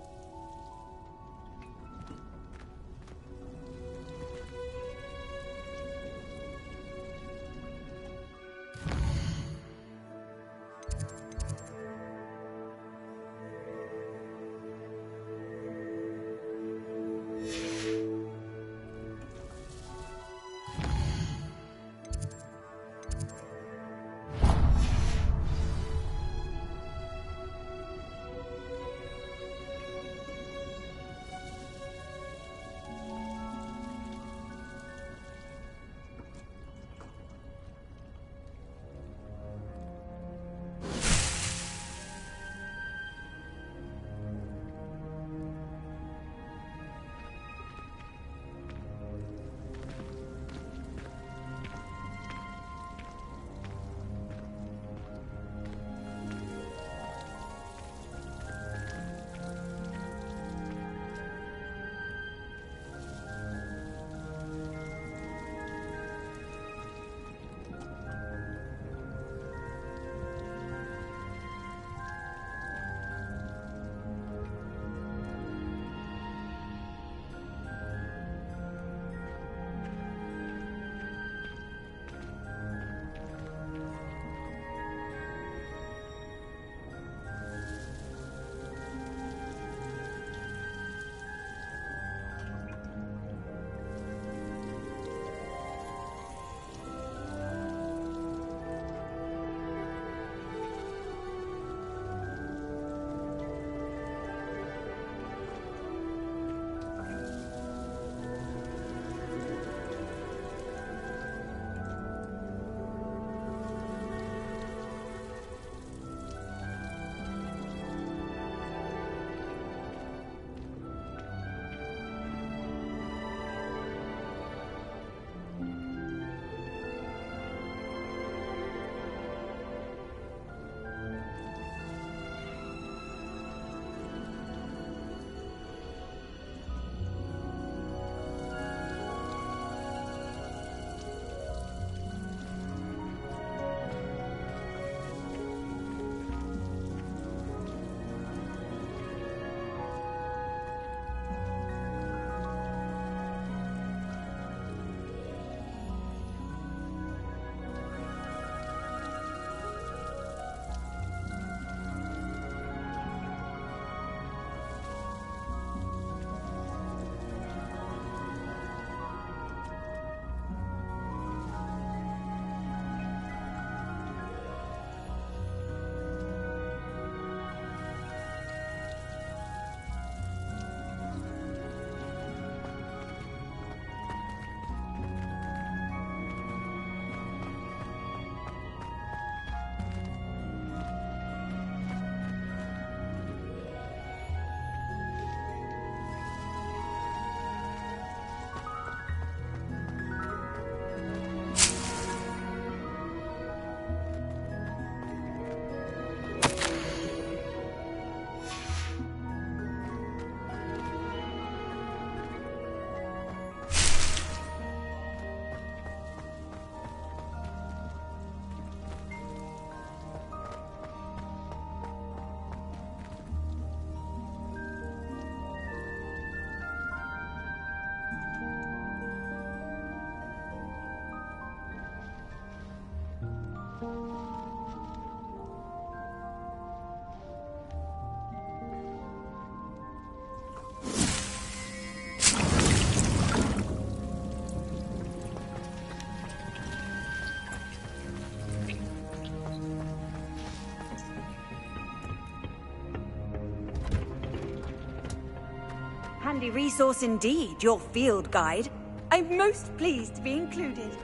Handy resource indeed, your field guide. I'm most pleased to be included.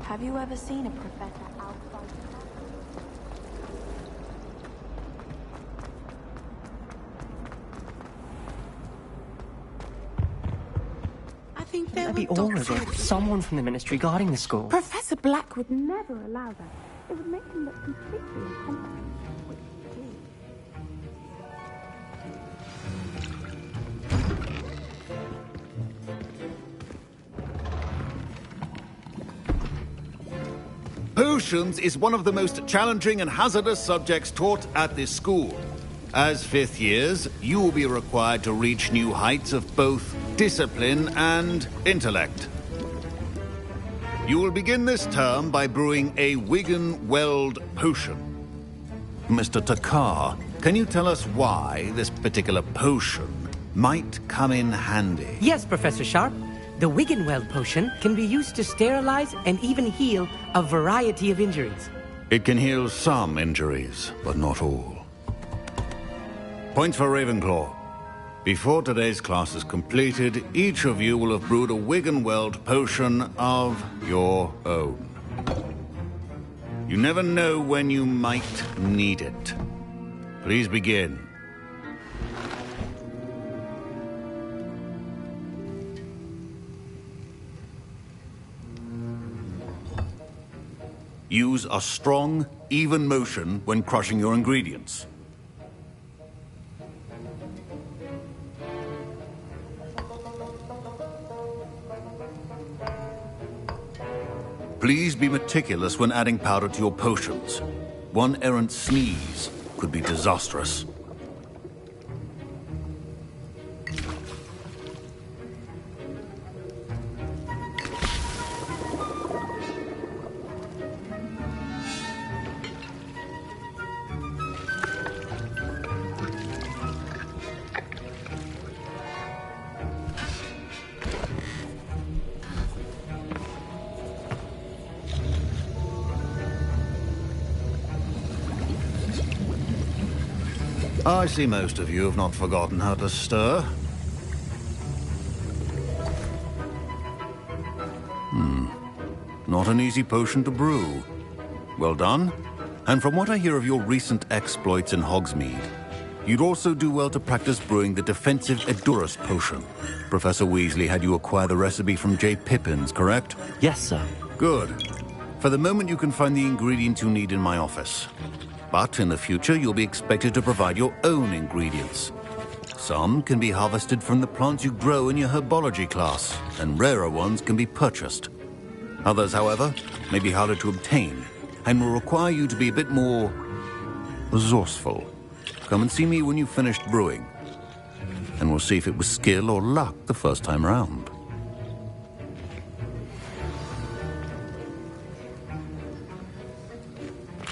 Have you ever seen a professor outside? I think there Maybe were Aura or someone from the Ministry guarding the school. Professor Black would never allow that. It would make him look completely incompetent. Potions is one of the most challenging and hazardous subjects taught at this school. As fifth years, you will be required to reach new heights of both discipline and intellect. You will begin this term by brewing a Wiggenweld potion. Mr. Takar, can you tell us why this particular potion might come in handy? Yes, Professor Sharp. The Wiggenweld potion can be used to sterilize and even heal a variety of injuries. It can heal some injuries, but not all. Points for Ravenclaw. Before today's class is completed, each of you will have brewed a Wiggenweld potion of your own. You never know when you might need it. Please begin. Use a strong, even motion when crushing your ingredients. Please be meticulous when adding powder to your potions. One errant sneeze could be disastrous. I see most of you have not forgotten how to stir. Not an easy potion to brew. Well done. And from what I hear of your recent exploits in Hogsmeade, you'd also do well to practice brewing the defensive Edurus potion. Professor Weasley had you acquire the recipe from J. Pippins, correct? Yes, sir. Good. For the moment, you can find the ingredients you need in my office. But in the future, you'll be expected to provide your own ingredients. Some can be harvested from the plants you grow in your herbology class, and rarer ones can be purchased. Others, however, may be harder to obtain, and will require you to be a bit more resourceful. Come and see me when you've finished brewing, and we'll see if it was skill or luck the first time round.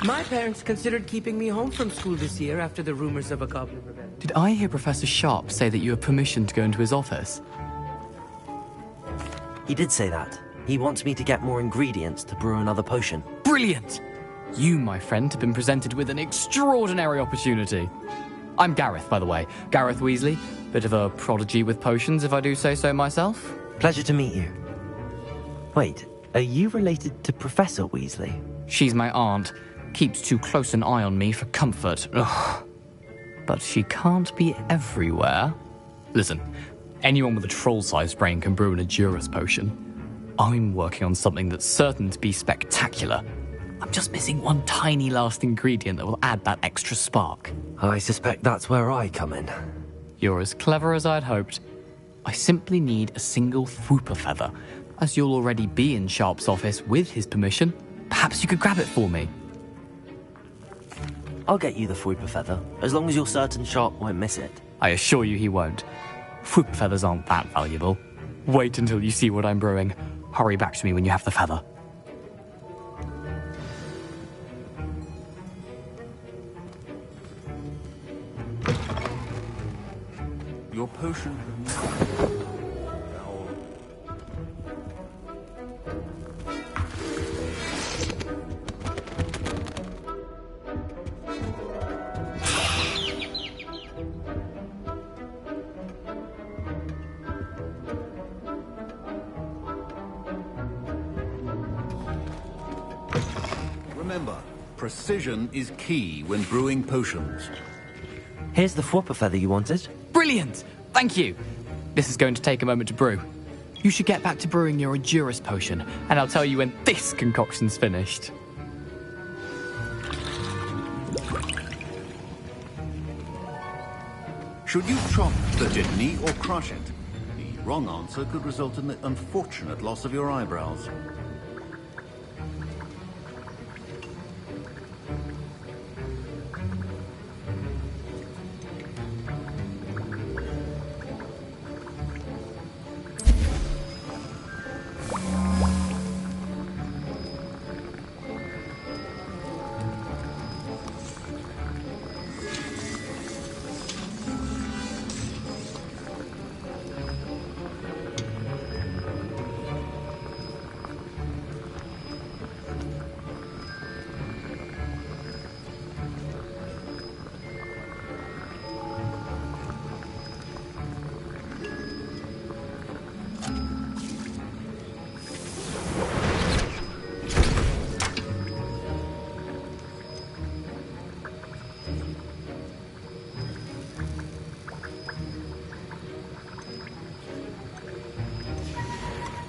My parents considered keeping me home from school this year after the rumors of a goblin rebellion. Did I hear Professor Sharp say that you have permission to go into his office? He did say that. He wants me to get more ingredients to brew another potion. Brilliant! You, my friend, have been presented with an extraordinary opportunity. I'm Gareth, by the way. Gareth Weasley. Bit of a prodigy with potions, if I do say so myself. Pleasure to meet you. Wait, are you related to Professor Weasley? She's my aunt. Keeps too close an eye on me for comfort. Ugh. But she can't be everywhere. Listen, anyone with a troll-sized brain can brew an Edurus potion. I'm working on something that's certain to be spectacular. I'm just missing one tiny last ingredient that will add that extra spark. I suspect that's where I come in. You're as clever as I'd hoped. I simply need a single Fwooper feather. As you'll already be in Sharp's office with his permission, perhaps you could grab it for me. I'll get you the Fwooper feather, as long as you're certain Sharp won't miss it. I assure you he won't. Fwooper feathers aren't that valuable. Wait until you see what I'm brewing. Hurry back to me when you have the feather. Your potion... Remember, precision is key when brewing potions. Here's the Fwooper feather you wanted. Brilliant! Thank you! This is going to take a moment to brew. You should get back to brewing your Edurus potion, and I'll tell you when this concoction's finished. Should you chop the Dittany or crush it? The wrong answer could result in the unfortunate loss of your eyebrows.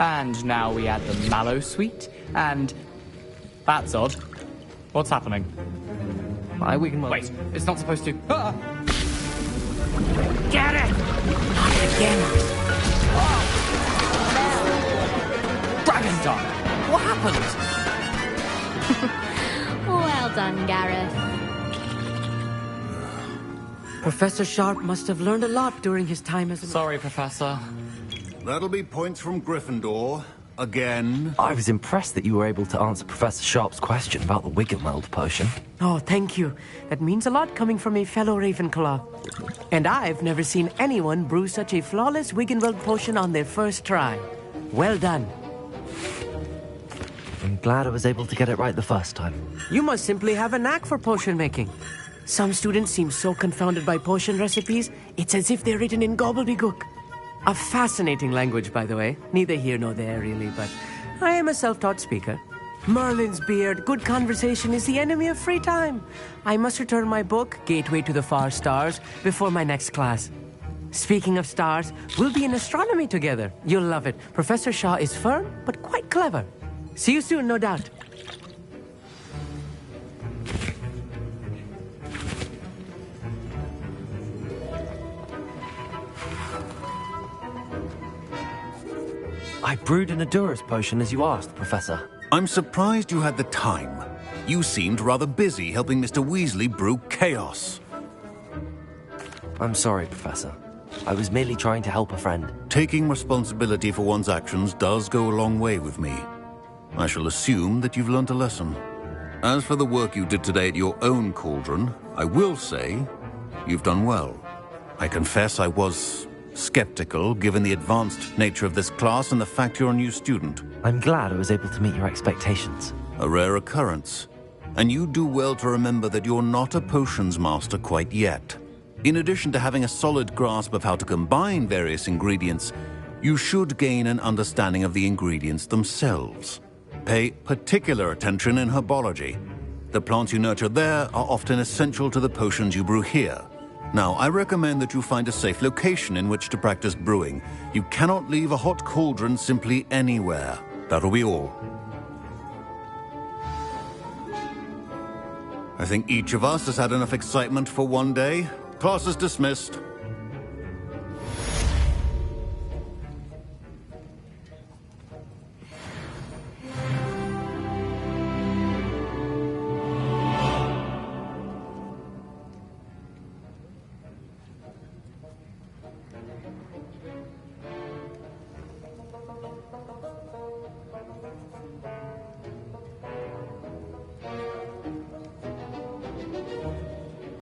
And now we add the mallow sweet, and... That's odd. What's happening? We can... Wait, it's not supposed to... Ah! Get it! Not again. Dragon's Tongue! What happened? Well done, Gareth. Professor Sharp must have learned a lot during his time as a... Sorry, Professor. That'll be points from Gryffindor. Again. I was impressed that you were able to answer Professor Sharp's question about the Wiggenweld potion. Oh, thank you. That means a lot coming from a fellow Ravenclaw. And I've never seen anyone brew such a flawless Wiggenweld potion on their first try. Well done. I'm glad I was able to get it right the first time. You must simply have a knack for potion making. Some students seem so confounded by potion recipes, it's as if they're written in gobbledygook. A fascinating language, by the way. Neither here nor there, really, but I am a self-taught speaker. Merlin's beard, good conversation is the enemy of free time. I must return my book, Gateway to the Far Stars, before my next class. Speaking of stars, we'll be in astronomy together. You'll love it. Professor Shaw is firm, but quite clever. See you soon, no doubt. I brewed an Adurus potion as you asked, Professor. I'm surprised you had the time. You seemed rather busy helping Mr. Weasley brew chaos. I'm sorry, Professor. I was merely trying to help a friend. Taking responsibility for one's actions does go a long way with me. I shall assume that you've learnt a lesson. As for the work you did today at your own cauldron, I will say you've done well. I confess I was skeptical, given the advanced nature of this class and the fact you're a new student. I'm glad I was able to meet your expectations. A rare occurrence. And you do well to remember that you're not a potions master quite yet. In addition to having a solid grasp of how to combine various ingredients, you should gain an understanding of the ingredients themselves. Pay particular attention in herbology. The plants you nurture there are often essential to the potions you brew here. Now, I recommend that you find a safe location in which to practice brewing. You cannot leave a hot cauldron simply anywhere. That'll be all. I think each of us has had enough excitement for one day. Class is dismissed.